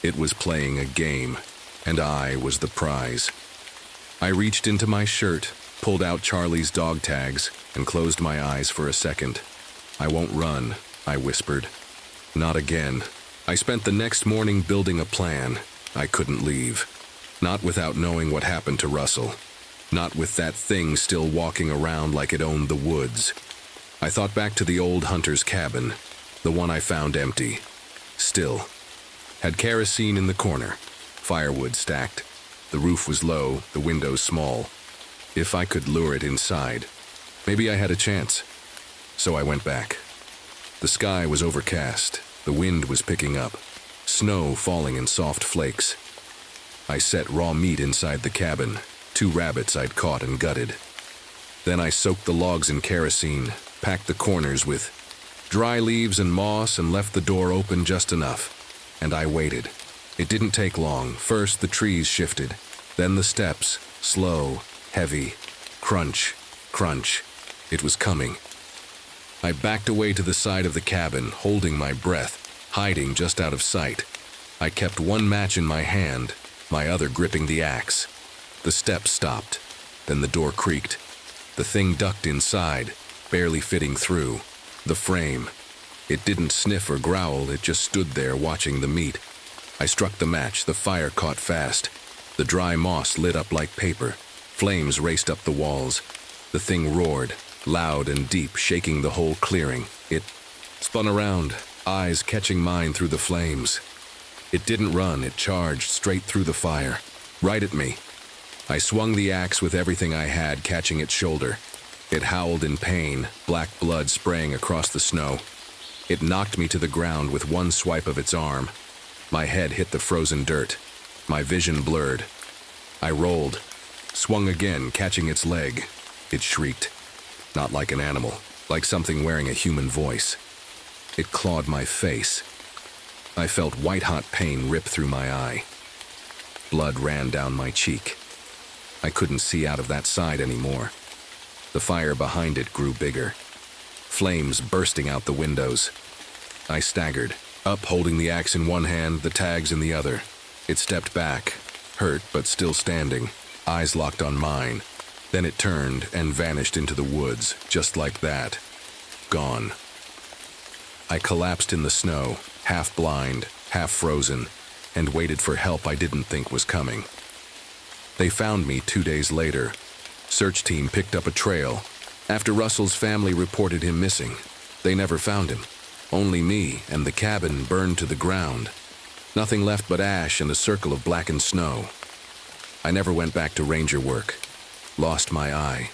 It was playing a game. And I was the prize. I reached into my shirt, pulled out Charlie's dog tags, and closed my eyes for a second. "I won't run," I whispered. "Not again." I spent the next morning building a plan. I couldn't leave. Not without knowing what happened to Russell. Not with that thing still walking around like it owned the woods. I thought back to the old hunter's cabin, the one I found empty. Still. Had kerosene in the corner, firewood stacked. The roof was low, the windows small. If I could lure it inside, maybe I had a chance. So I went back. The sky was overcast. The wind was picking up. Snow falling in soft flakes. I set raw meat inside the cabin, 2 rabbits I'd caught and gutted. Then I soaked the logs in kerosene, packed the corners with dry leaves and moss, and left the door open just enough. And I waited. It didn't take long. First the trees shifted, then the steps, slow, heavy, crunch, crunch. It was coming. I backed away to the side of the cabin, holding my breath, hiding just out of sight. I kept one match in my hand, my other gripping the axe. The steps stopped, then the door creaked. The thing ducked inside, barely fitting through. The frame. It didn't sniff or growl, it just stood there watching the meat. I struck the match, the fire caught fast. The dry moss lit up like paper. Flames raced up the walls. The thing roared, loud and deep, shaking the whole clearing. It spun around, eyes catching mine through the flames. It didn't run, it charged straight through the fire, right at me. I swung the axe with everything I had, catching its shoulder. It howled in pain, black blood spraying across the snow. It knocked me to the ground with one swipe of its arm. My head hit the frozen dirt. My vision blurred. I rolled, swung again, catching its leg. It shrieked. Not like an animal, like something wearing a human voice. It clawed my face. I felt white-hot pain rip through my eye. Blood ran down my cheek. I couldn't see out of that side anymore. The fire behind it grew bigger. Flames bursting out the windows. I staggered, up holding the axe in one hand, the tags in the other. It stepped back, hurt but still standing, eyes locked on mine. Then it turned and vanished into the woods, just like that. Gone. I collapsed in the snow, half blind, half frozen, and waited for help I didn't think was coming. They found me 2 days later. Search team picked up a trail. After Russell's family reported him missing, they never found him. Only me and the cabin burned to the ground. Nothing left but ash and a circle of blackened snow. I never went back to ranger work. Lost my eye.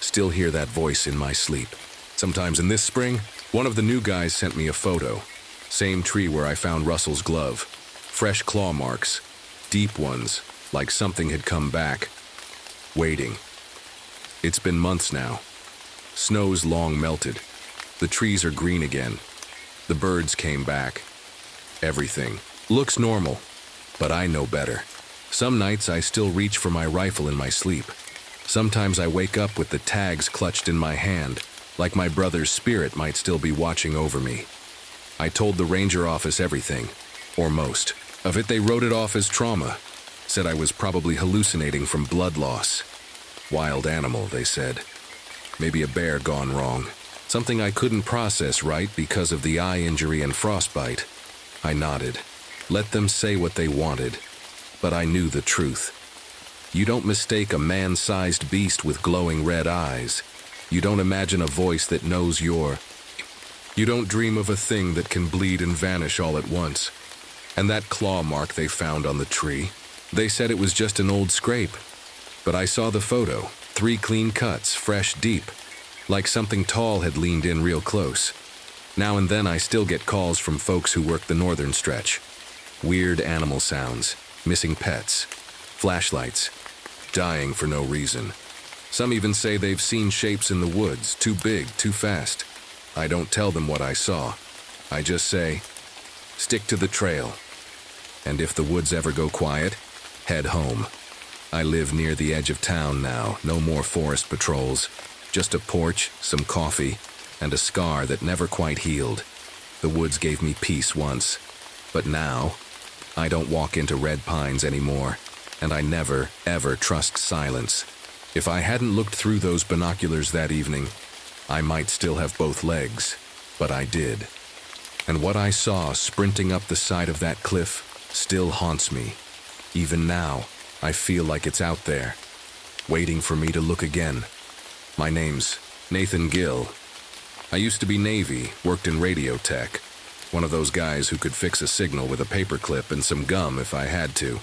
Still hear that voice in my sleep. Sometimes in this spring, one of the new guys sent me a photo. Same tree where I found Russell's glove. Fresh claw marks. Deep ones, like something had come back. Waiting. It's been months now. Snow's long melted. The trees are green again. The birds came back. Everything looks normal, but I know better. Some nights I still reach for my rifle in my sleep. Sometimes I wake up with the tags clutched in my hand, like my brother's spirit might still be watching over me. I told the ranger office everything, or most of it. They wrote it off as trauma. Said I was probably hallucinating from blood loss. Wild animal, they said. Maybe a bear gone wrong. Something I couldn't process right because of the eye injury and frostbite. I nodded. Let them say what they wanted. But I knew the truth. You don't mistake a man-sized beast with glowing red eyes. You don't imagine a voice that knows you're. You don't dream of a thing that can bleed and vanish all at once. And that claw mark they found on the tree, they said it was just an old scrape. But I saw the photo, 3 clean cuts, fresh, deep, like something tall had leaned in real close. Now and then I still get calls from folks who work the northern stretch. Weird animal sounds, missing pets, flashlights, dying for no reason. Some even say they've seen shapes in the woods, too big, too fast. I don't tell them what I saw. I just say, stick to the trail. And if the woods ever go quiet, head home. I live near the edge of town now, no more forest patrols. Just a porch, some coffee, and a scar that never quite healed. The woods gave me peace once, but now, I don't walk into red pines anymore, and I never, ever trust silence. If I hadn't looked through those binoculars that evening, I might still have both legs, but I did. And what I saw sprinting up the side of that cliff still haunts me. Even now, I feel like it's out there, waiting for me to look again. My name's Nathan Gill. I used to be Navy, worked in radio tech. One of those guys who could fix a signal with a paperclip and some gum if I had to.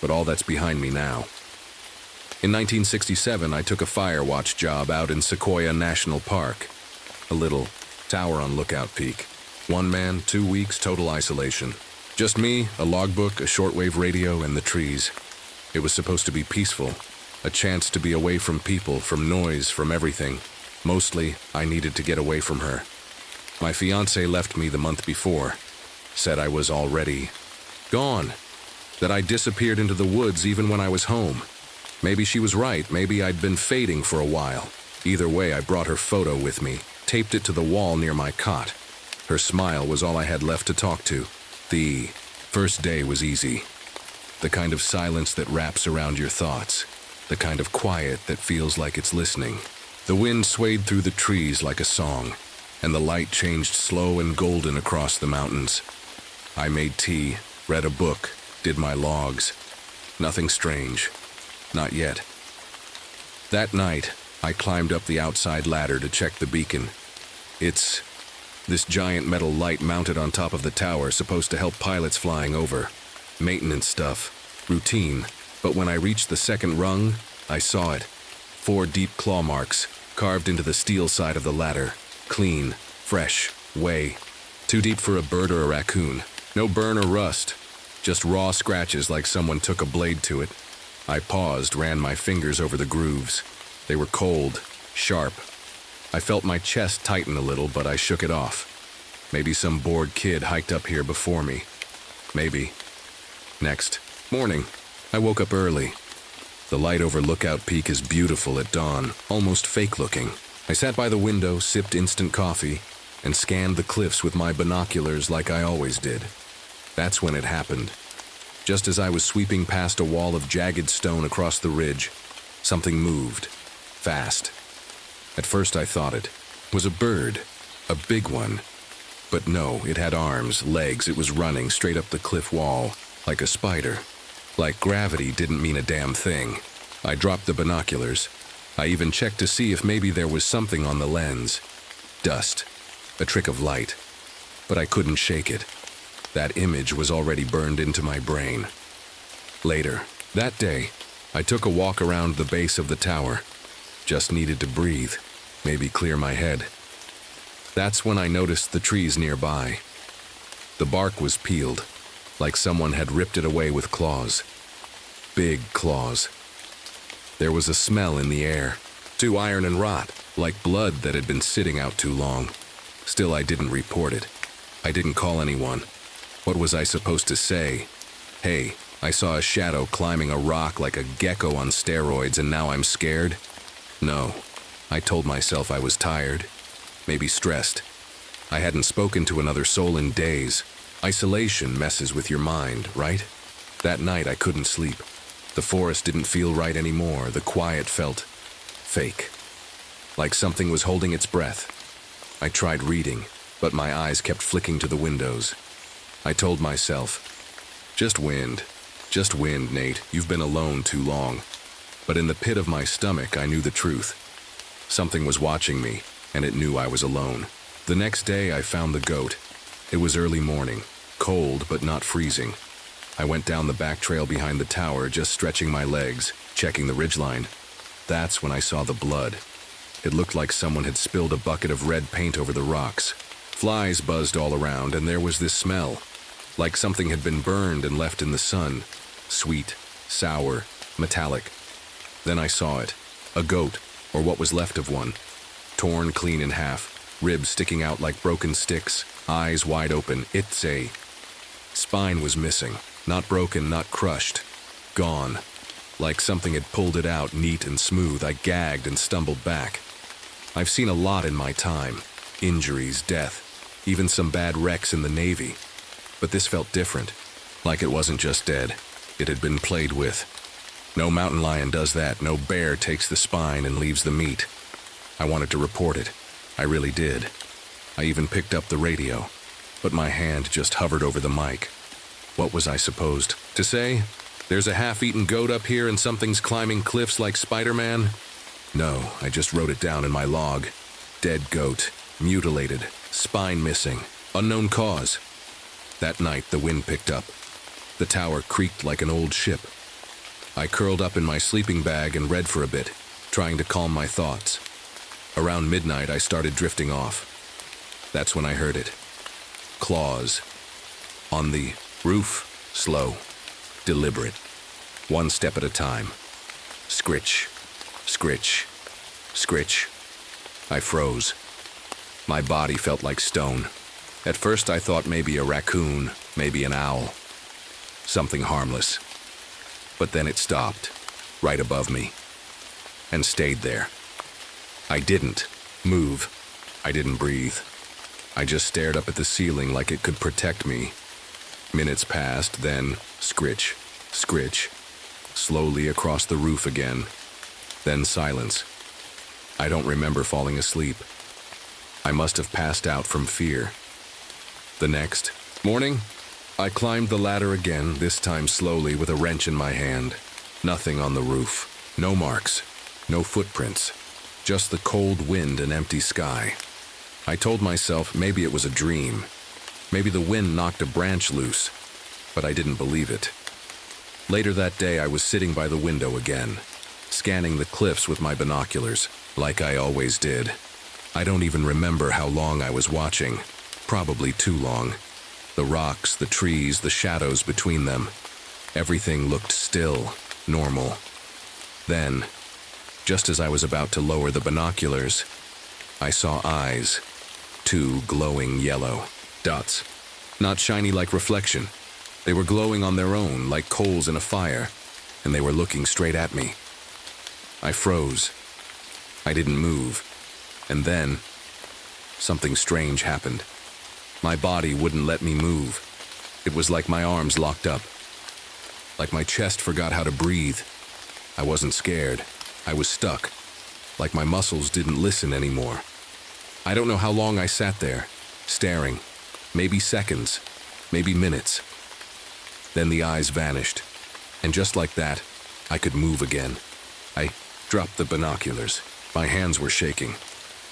But all that's behind me now. In 1967, I took a fire watch job out in Sequoia National Park. A little tower on Lookout Peak. 1 man, 2 weeks, total isolation. Just me, a logbook, a shortwave radio, and the trees. It was supposed to be peaceful. A chance to be away from people, from noise, from everything. Mostly, I needed to get away from her. My fiancée left me the month before. Said I was already gone. That I disappeared into the woods even when I was home. Maybe she was right. Maybe I'd been fading for a while. Either way, I brought her photo with me, taped it to the wall near my cot. Her smile was all I had left to talk to. The first day was easy. The kind of silence that wraps around your thoughts. The kind of quiet that feels like it's listening. The wind swayed through the trees like a song, and the light changed slow and golden across the mountains. I made tea, read a book, did my logs. Nothing strange. Not yet. That night, I climbed up the outside ladder to check the beacon. It's This giant metal light mounted on top of the tower, supposed to help pilots flying over. Maintenance stuff. Routine. But when I reached the second rung, I saw it. 4 deep claw marks, carved into the steel side of the ladder. Clean. Fresh. Way. Too deep for a bird or a raccoon. No burn or rust. Just raw scratches like someone took a blade to it. I paused, ran my fingers over the grooves. They were cold. Sharp. I felt my chest tighten a little, but I shook it off. Maybe some bored kid hiked up here before me. Maybe. Next morning, I woke up early. The light over Lookout Peak is beautiful at dawn, almost fake-looking. I sat by the window, sipped instant coffee, and scanned the cliffs with my binoculars like I always did. That's when it happened. Just as I was sweeping past a wall of jagged stone across the ridge, something moved. Fast. At first I thought it was a bird, a big one. But no, it had arms, legs, it was running straight up the cliff wall, like a spider. Like gravity didn't mean a damn thing. I dropped the binoculars. I even checked to see if maybe there was something on the lens. Dust. A trick of light. But I couldn't shake it. That image was already burned into my brain. Later, that day, I took a walk around the base of the tower. Just needed to breathe, maybe clear my head. That's when I noticed the trees nearby. The bark was peeled, like someone had ripped it away with claws. Big claws. There was a smell in the air, too iron and rot, like blood that had been sitting out too long. Still, I didn't report it. I didn't call anyone. What was I supposed to say? Hey, I saw a shadow climbing a rock like a gecko on steroids and now I'm scared? No. I told myself I was tired, maybe stressed. I hadn't spoken to another soul in days. Isolation messes with your mind, right? That night I couldn't sleep. The forest didn't feel right anymore. The quiet felt fake. Like something was holding its breath. I tried reading, but my eyes kept flicking to the windows. I told myself, just wind, Nate. You've been alone too long. But in the pit of my stomach, I knew the truth. Something was watching me, and it knew I was alone. The next day, I found the goat. It was early morning, cold but not freezing. I went down the back trail behind the tower, just stretching my legs, checking the ridgeline. That's when I saw the blood. It looked like someone had spilled a bucket of red paint over the rocks. Flies buzzed all around, and there was this smell, like something had been burned and left in the sun. Sweet, sour, metallic. Then I saw it. A goat, or what was left of one. Torn clean in half, ribs sticking out like broken sticks, eyes wide open. Spine was missing. Not broken, not crushed. Gone. Like something had pulled it out neat and smooth. I gagged and stumbled back. I've seen a lot in my time. Injuries, death, even some bad wrecks in the Navy. But this felt different. Like it wasn't just dead. It had been played with. No mountain lion does that. No bear takes the spine and leaves the meat. I wanted to report it. I really did. I even picked up the radio. But my hand just hovered over the mic. What was I supposed to say? There's a half-eaten goat up here and something's climbing cliffs like Spider-Man? No, I just wrote it down in my log. Dead goat. Mutilated. Spine missing. Unknown cause. That night, the wind picked up. The tower creaked like an old ship. I curled up in my sleeping bag and read for a bit, trying to calm my thoughts. Around midnight, I started drifting off. That's when I heard it. Claws. On the roof. Slow. Deliberate. One step at a time. Scritch. Scritch. Scritch. I froze. My body felt like stone. At first I thought maybe a raccoon, maybe an owl. Something harmless. But then it stopped, right above me, and stayed there. I didn't move. I didn't breathe. I just stared up at the ceiling like it could protect me. Minutes passed, then scritch, scritch, slowly across the roof again. Then silence. I don't remember falling asleep. I must have passed out from fear. The next morning, I climbed the ladder again, this time slowly with a wrench in my hand. Nothing on the roof. No marks. No footprints. Just the cold wind and empty sky. I told myself maybe it was a dream. Maybe the wind knocked a branch loose, but I didn't believe it. Later that day, I was sitting by the window again, scanning the cliffs with my binoculars, like I always did. I don't even remember how long I was watching. Probably too long. The rocks, the trees, the shadows between them. Everything looked still, normal. Then, just as I was about to lower the binoculars, I saw eyes. 2 glowing yellow dots. Not shiny like reflection. They were glowing on their own, like coals in a fire, and they were looking straight at me. I froze. I didn't move. And then, something strange happened. My body wouldn't let me move. It was like my arms locked up. Like my chest forgot how to breathe. I wasn't scared. I was stuck. Like my muscles didn't listen anymore. I don't know how long I sat there, staring. Maybe seconds, maybe minutes. Then the eyes vanished. And just like that, I could move again. I dropped the binoculars. My hands were shaking.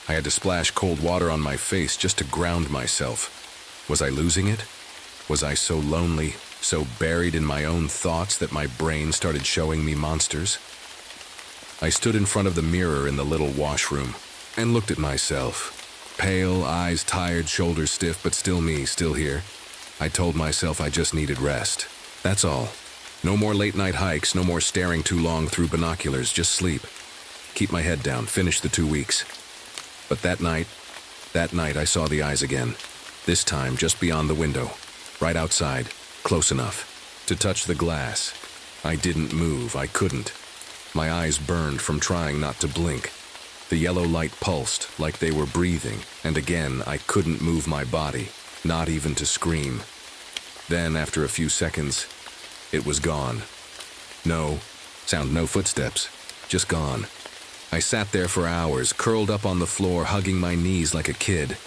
I had to splash cold water on my face just to ground myself. Was I losing it? Was I so lonely, so buried in my own thoughts that my brain started showing me monsters? I stood in front of the mirror in the little washroom and looked at myself. Pale, eyes tired, shoulders stiff, but still me, still here. I told myself I just needed rest. That's all. No more late-night hikes, no more staring too long through binoculars, just sleep. Keep my head down, finish the 2 weeks. But that night I saw the eyes again. This time just beyond the window, right outside, close enough to touch the glass. I didn't move, I couldn't. My eyes burned from trying not to blink. The yellow light pulsed like they were breathing, and again I couldn't move my body, not even to scream. Then, after a few seconds, it was gone. No footsteps, just gone. I sat there for hours, curled up on the floor, hugging my knees like a kid.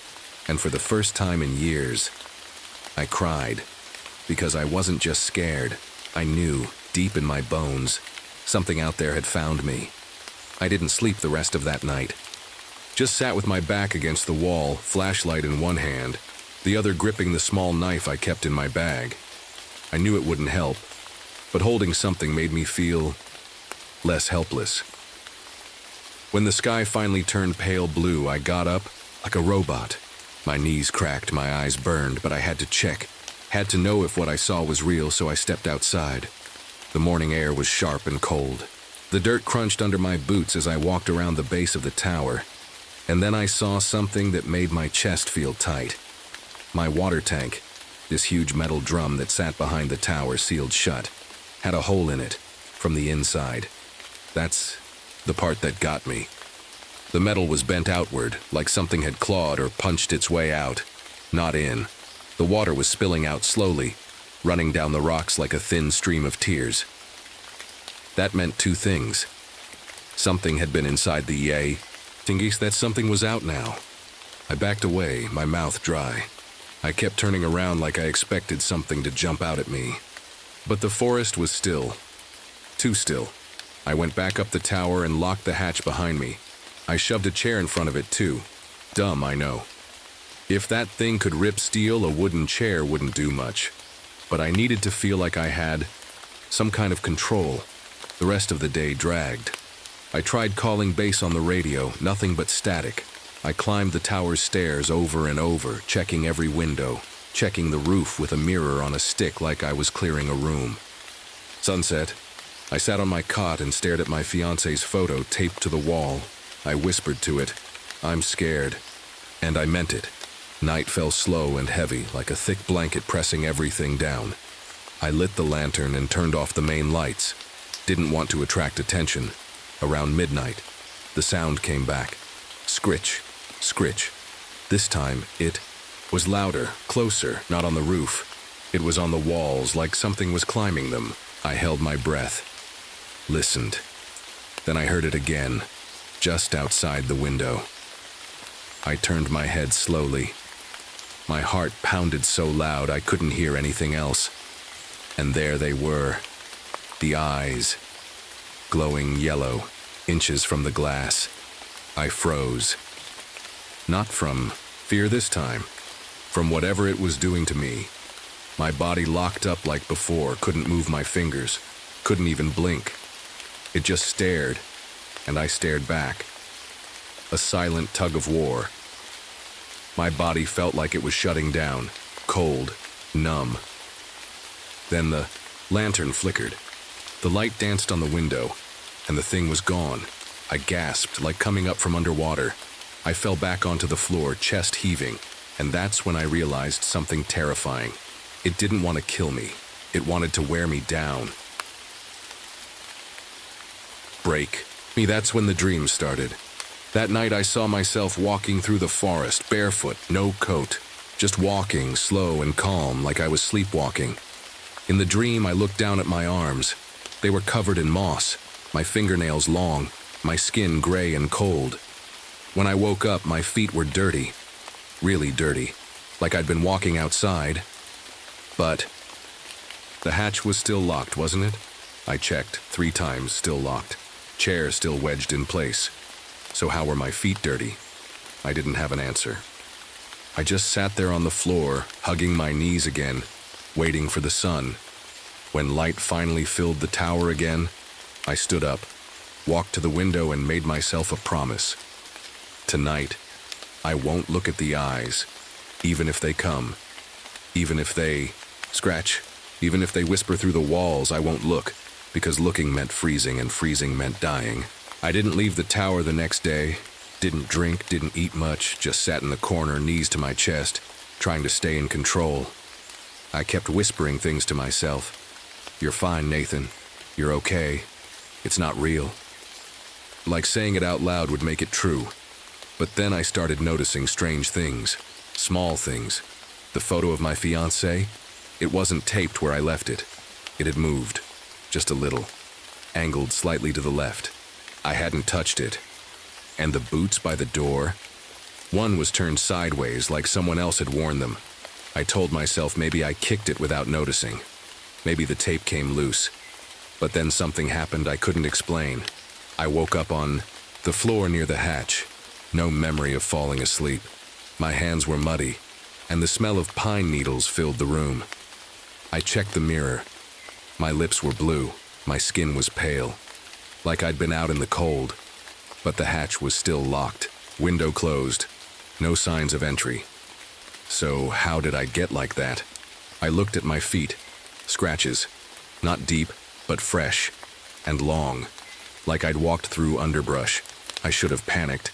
And for the first time in years, I cried. Because I wasn't just scared. I knew, deep in my bones, something out there had found me. I didn't sleep the rest of that night. Just sat with my back against the wall, flashlight in one hand, the other gripping the small knife I kept in my bag. I knew it wouldn't help, but holding something made me feel less helpless. When the sky finally turned pale blue, I got up like a robot. My knees cracked, my eyes burned, but I had to check. Had to know if what I saw was real, so I stepped outside. The morning air was sharp and cold. The dirt crunched under my boots as I walked around the base of the tower. And then I saw something that made my chest feel tight. My water tank, this huge metal drum that sat behind the tower sealed shut, had a hole in it from the inside. That's the part that got me. The metal was bent outward, like something had clawed or punched its way out, not in. The water was spilling out slowly, running down the rocks like a thin stream of tears. That meant 2 things. Something had been inside the yay. Tingis, that something was out now. I backed away, my mouth dry. I kept turning around like I expected something to jump out at me. But the forest was still. Too still. I went back up the tower and locked the hatch behind me. I shoved a chair in front of it too. Dumb, I know. If that thing could rip steel, a wooden chair wouldn't do much. But I needed to feel like I had some kind of control. The rest of the day dragged. I tried calling base on the radio, nothing but static. I climbed the tower's stairs over and over, checking every window, checking the roof with a mirror on a stick like I was clearing a room. Sunset. I sat on my cot and stared at my fiancé's photo taped to the wall. I whispered to it, "I'm scared." And I meant it. Night fell slow and heavy, like a thick blanket pressing everything down. I lit the lantern and turned off the main lights. Didn't want to attract attention. Around midnight, the sound came back. Scritch, scritch. This time, it was louder, closer, not on the roof. It was on the walls, like something was climbing them. I held my breath. Listened. Then I heard it again, just outside the window. I turned my head slowly. My heart pounded so loud I couldn't hear anything else. And there they were, the eyes, glowing yellow, inches from the glass. I froze. Not from Fear this time, from whatever it was doing to me. My body locked up like before, couldn't move my fingers, couldn't even blink. It just stared, and I stared back. A silent tug of war. My body felt like it was shutting down, cold, numb. Then the lantern flickered. The light danced on the window, and the thing was gone. I gasped, like coming up from underwater. I fell back onto the floor, chest heaving, and that's when I realized something terrifying. It didn't want to kill me. It wanted to wear me down. Break me, that's when the dream started. That night I saw myself walking through the forest, barefoot, no coat, just walking, slow and calm, like I was sleepwalking. In the dream, I looked down at my arms. They were covered in moss, my fingernails long, my skin gray and cold. When I woke up, my feet were dirty, really dirty, like I'd been walking outside. But the hatch was still locked, wasn't it? I checked 3 times, still locked. Chair still wedged in place. So how were my feet dirty? I didn't have an answer. I just sat there on the floor, hugging my knees again, waiting for the sun. When light finally filled the tower again, I stood up, walked to the window and made myself a promise. Tonight, I won't look at the eyes, even if they come. Even if they scratch, even if they whisper through the walls, I won't look, because looking meant freezing and freezing meant dying. I didn't leave the tower the next day, didn't drink, didn't eat much, just sat in the corner, knees to my chest, trying to stay in control. I kept whispering things to myself. You're fine, Nathan. You're okay. It's not real. Like saying it out loud would make it true. But then I started noticing strange things, small things. The photo of my fiancée, it wasn't taped where I left it. It had moved, just a little, angled slightly to the left. I hadn't touched it. And the boots by the door? One was turned sideways, like someone else had worn them. I told myself maybe I kicked it without noticing. Maybe the tape came loose. But then something happened I couldn't explain. I woke up on the floor near the hatch. No memory of falling asleep. My hands were muddy, and the smell of pine needles filled the room. I checked the mirror. My lips were blue. My skin was pale, like I'd been out in the cold. But the hatch was still locked, window closed, no signs of entry. So how did I get like that? I looked at my feet. Scratches, not deep, but fresh and long, like I'd walked through underbrush. I should have panicked.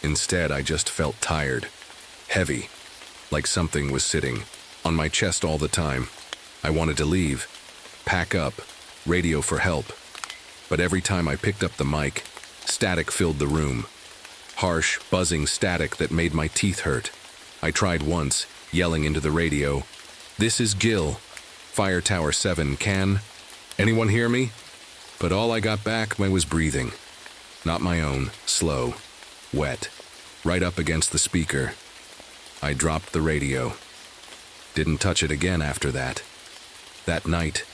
Instead, I just felt tired, heavy, like something was sitting on my chest all the time. I wanted to leave, pack up, radio for help. But every time I picked up the mic, static filled the room. Harsh, buzzing static that made my teeth hurt. I tried once, yelling into the radio, "This is Gil, Fire Tower 7, can anyone hear me?" But all I got back was breathing. Not my own, slow, wet, right up against the speaker. I dropped the radio. Didn't touch it again after that. That night,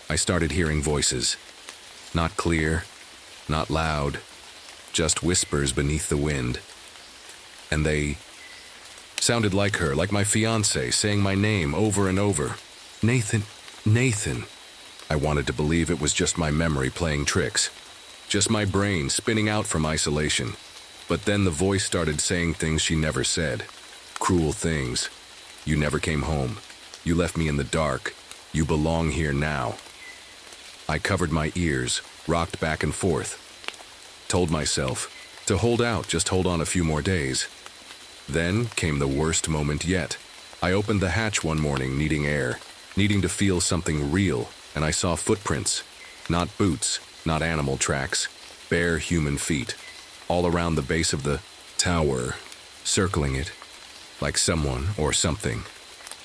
I started hearing voices. Not clear, not loud, just whispers beneath the wind. And they sounded like her, like my fiancé, saying my name over and over. Nathan, Nathan. I wanted to believe it was just my memory playing tricks. Just my brain spinning out from isolation. But then the voice started saying things she never said. Cruel things. You never came home. You left me in the dark. You belong here now. I covered my ears, rocked back and forth. Told myself to hold out, just hold on a few more days. Then came the worst moment yet. I opened the hatch one morning, needing air, needing to feel something real, and I saw footprints. Not boots, not animal tracks, bare human feet, all around the base of the tower, circling it, like someone or something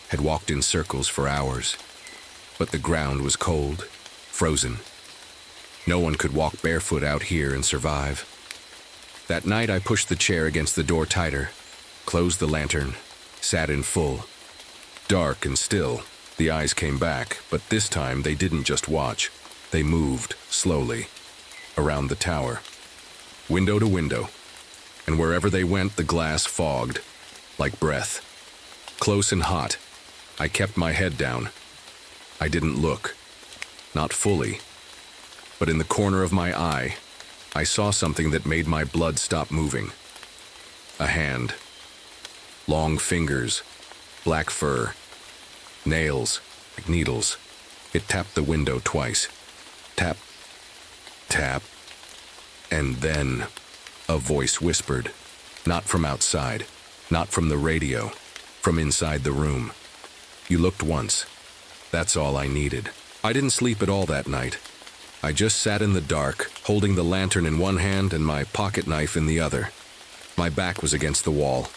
had walked in circles for hours. But the ground was cold, frozen. No one could walk barefoot out here and survive. That night I pushed the chair against the door tighter, closed the lantern, sat in full. Dark and still, the eyes came back, but this time they didn't just watch. They moved, slowly, around the tower, window to window, and wherever they went, the glass fogged. like breath. Close and hot. I kept my head down. I didn't look. Not fully. But in the corner of my eye, I saw something that made my blood stop moving. A hand. Long fingers. Black fur. Nails, like needles. It tapped the window twice. Tap. Tap. And then a voice whispered. Not from outside. Not from the radio. From inside the room. You looked once. That's all I needed. I didn't sleep at all that night. I just sat in the dark, holding the lantern in one hand and my pocket knife in the other. My back was against the wall.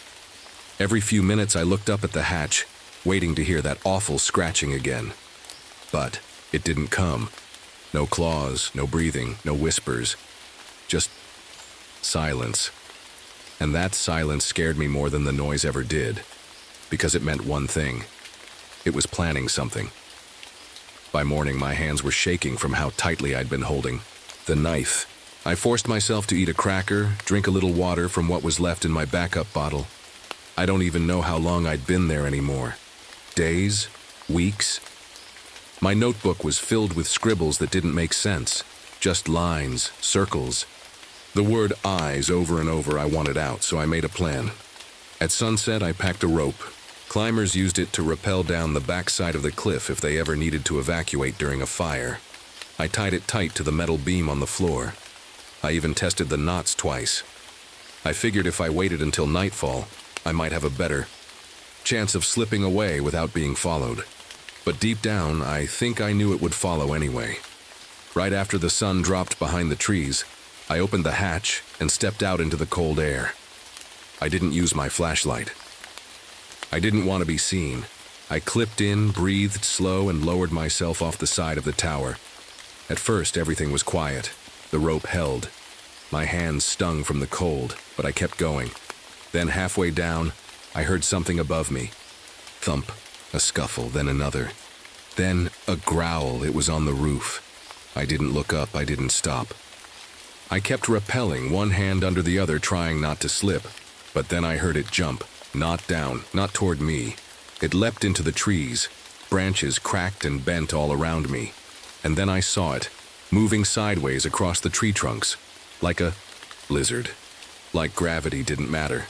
Every few minutes I looked up at the hatch, waiting to hear that awful scratching again. But it didn't come. No claws, no breathing, no whispers. Just silence. And that silence scared me more than the noise ever did, because it meant one thing. It was planning something. By morning, my hands were shaking from how tightly I'd been holding the knife. I forced myself to eat a cracker, drink a little water from what was left in my backup bottle. I don't even know how long I'd been there anymore. Days? Weeks? My notebook was filled with scribbles that didn't make sense. Just lines, circles. The word eyes over and over I wanted out, so I made a plan. At sunset, I packed a rope. Climbers used it to rappel down the backside of the cliff if they ever needed to evacuate during a fire. I tied it tight to the metal beam on the floor. I even tested the knots twice. I figured if I waited until nightfall, I might have a better chance of slipping away without being followed. But deep down, I think I knew it would follow anyway. Right after the sun dropped behind the trees, I opened the hatch and stepped out into the cold air. I didn't use my flashlight. I didn't want to be seen. I clipped in, breathed slow, and lowered myself off the side of the tower. At first, everything was quiet. The rope held. My hands stung from the cold, but I kept going. Then halfway down, I heard something above me. Thump, a scuffle, then another. Then a growl. It was on the roof. I didn't look up, I didn't stop. I kept rappelling, one hand under the other, trying not to slip. But then I heard it jump. Not down, not toward me. It leapt into the trees. Branches cracked and bent all around me. And then I saw it, moving sideways across the tree trunks, like a lizard. Like gravity didn't matter.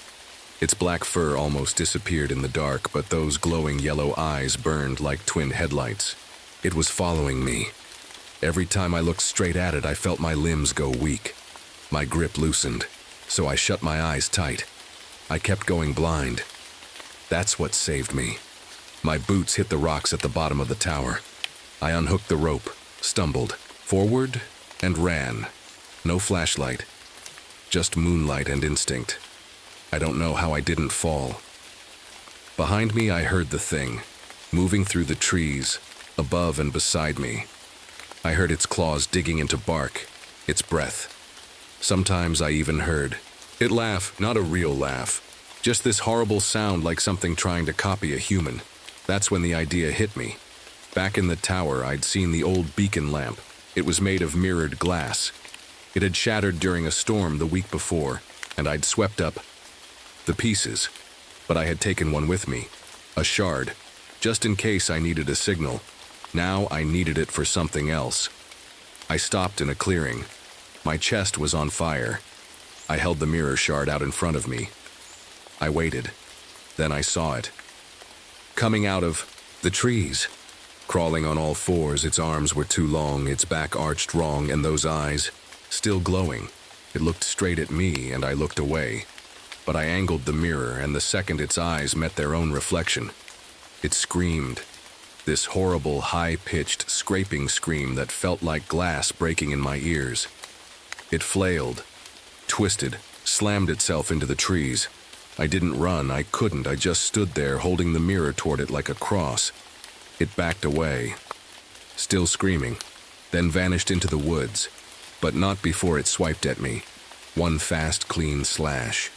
Its black fur almost disappeared in the dark, but those glowing yellow eyes burned like twin headlights. It was following me. Every time I looked straight at it, I felt my limbs go weak. My grip loosened, so I shut my eyes tight. I kept going blind. That's what saved me. My boots hit the rocks at the bottom of the tower. I unhooked the rope, stumbled, forward, and ran. No flashlight, just moonlight and instinct. I don't know how I didn't fall. Behind me, I heard the thing, moving through the trees, above and beside me. I heard its claws digging into bark, its breath. Sometimes I even heard it laugh, not a real laugh. Just this horrible sound like something trying to copy a human. That's when the idea hit me. Back in the tower, I'd seen the old beacon lamp. It was made of mirrored glass. It had shattered during a storm the week before, and I'd swept up the pieces. But I had taken one with me, a shard, just in case I needed a signal. Now I needed it for something else. I stopped in a clearing. My chest was on fire. I held the mirror shard out in front of me. I waited. Then I saw it. Coming out of the trees. Crawling on all fours, its arms were too long, its back arched wrong, and those eyes, still glowing. It looked straight at me, and I looked away. But I angled the mirror, and the second its eyes met their own reflection, it screamed. This horrible, high-pitched, scraping scream that felt like glass breaking in my ears. It flailed, twisted, slammed itself into the trees. I didn't run, I couldn't, I just stood there holding the mirror toward it like a cross. It backed away, still screaming, then vanished into the woods, but not before it swiped at me. One fast, clean slash.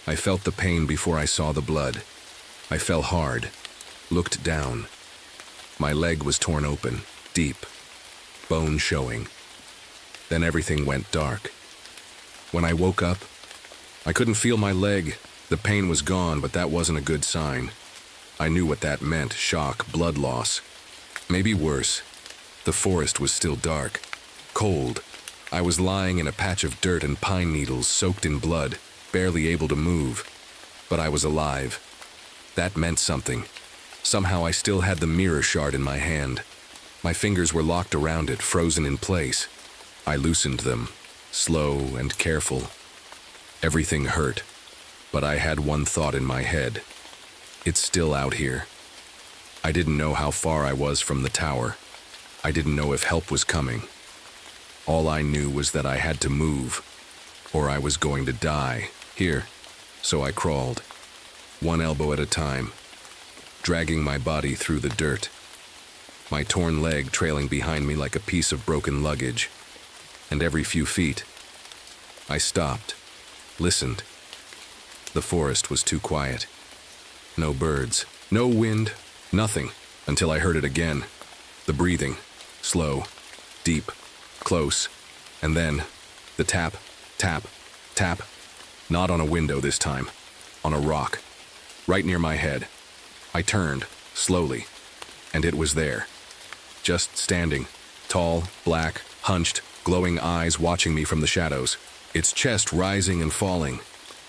I felt the pain before I saw the blood. I fell hard, looked down. My leg was torn open, deep, bone showing. Then everything went dark. When I woke up, I couldn't feel my leg. The pain was gone, but that wasn't a good sign. I knew what that meant: shock, blood loss. Maybe worse. The forest was still dark, cold. I was lying in a patch of dirt and pine needles soaked in blood, barely able to move. But I was alive. That meant something. Somehow I still had the mirror shard in my hand. My fingers were locked around it, frozen in place. I loosened them, slow and careful. Everything hurt, but I had one thought in my head. It's still out here. I didn't know how far I was from the tower. I didn't know if help was coming. All I knew was that I had to move, or I was going to die here. So I crawled, one elbow at a time, dragging my body through the dirt, my torn leg trailing behind me like a piece of broken luggage. And every few feet, I stopped, listened. The forest was too quiet. No birds, no wind, nothing, until I heard it again. The breathing, slow, deep, close, and then the tap, tap, tap. Not on a window this time, on a rock, right near my head. I turned, slowly, and it was there. Just standing, tall, black, hunched, glowing eyes watching me from the shadows. Its chest rising and falling,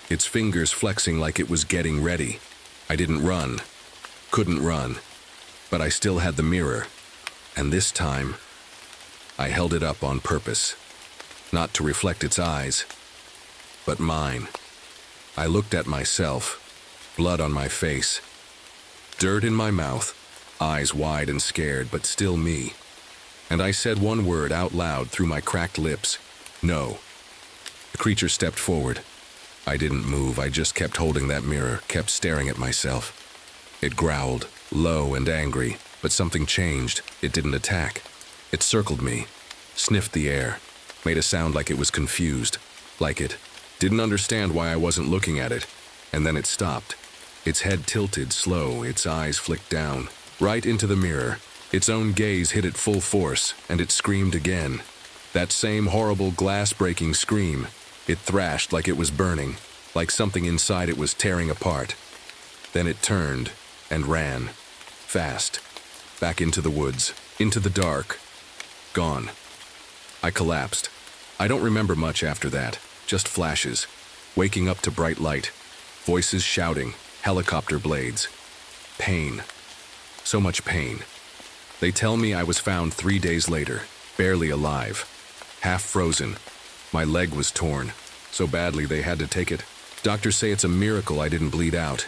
its fingers flexing like it was getting ready. I didn't run, couldn't run, but I still had the mirror, and this time, I held it up on purpose, not to reflect its eyes, but mine. I looked at myself, blood on my face, dirt in my mouth, eyes wide and scared, but still me. And I said one word out loud through my cracked lips: no. The creature stepped forward. I didn't move, I just kept holding that mirror, kept staring at myself. It growled, low and angry, but something changed. It didn't attack. It circled me, sniffed the air, made a sound like it was confused, like it didn't understand why I wasn't looking at it, and then it stopped. Its head tilted slow, its eyes flicked down, right into the mirror. Its own gaze hit it full force, and it screamed again. That same horrible glass-breaking scream. It thrashed like it was burning, like something inside it was tearing apart. Then it turned and ran, fast, back into the woods, into the dark, gone. I collapsed. I don't remember much after that, just flashes, waking up to bright light, voices shouting, helicopter blades. Pain. So much pain. They tell me I was found 3 days later, barely alive, half frozen. My leg was torn, so badly they had to take it. Doctors say it's a miracle I didn't bleed out.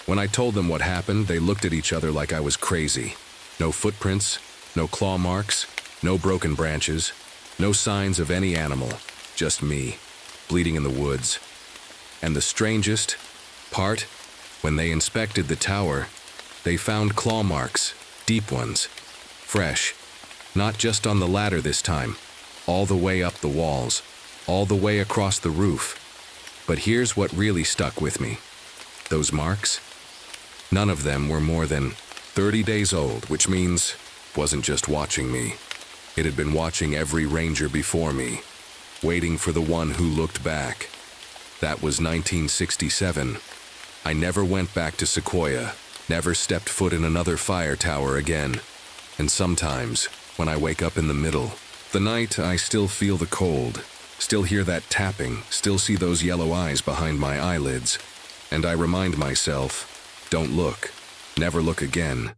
When I told them what happened, they looked at each other like I was crazy. No footprints, no claw marks, no broken branches, no signs of any animal, just me, bleeding in the woods. And the strangest part, when they inspected the tower, they found claw marks, deep ones, fresh, not just on the ladder this time, all the way up the walls, all the way across the roof. But here's what really stuck with me. Those marks? None of them were more than 30 days old, which means it wasn't just watching me. It had been watching every ranger before me, waiting for the one who looked back. That was 1967. I never went back to Sequoia, never stepped foot in another fire tower again. And sometimes, when I wake up in the middle, the night, I still feel the cold, still hear that tapping, still see those yellow eyes behind my eyelids. And I remind myself, don't look, never look again.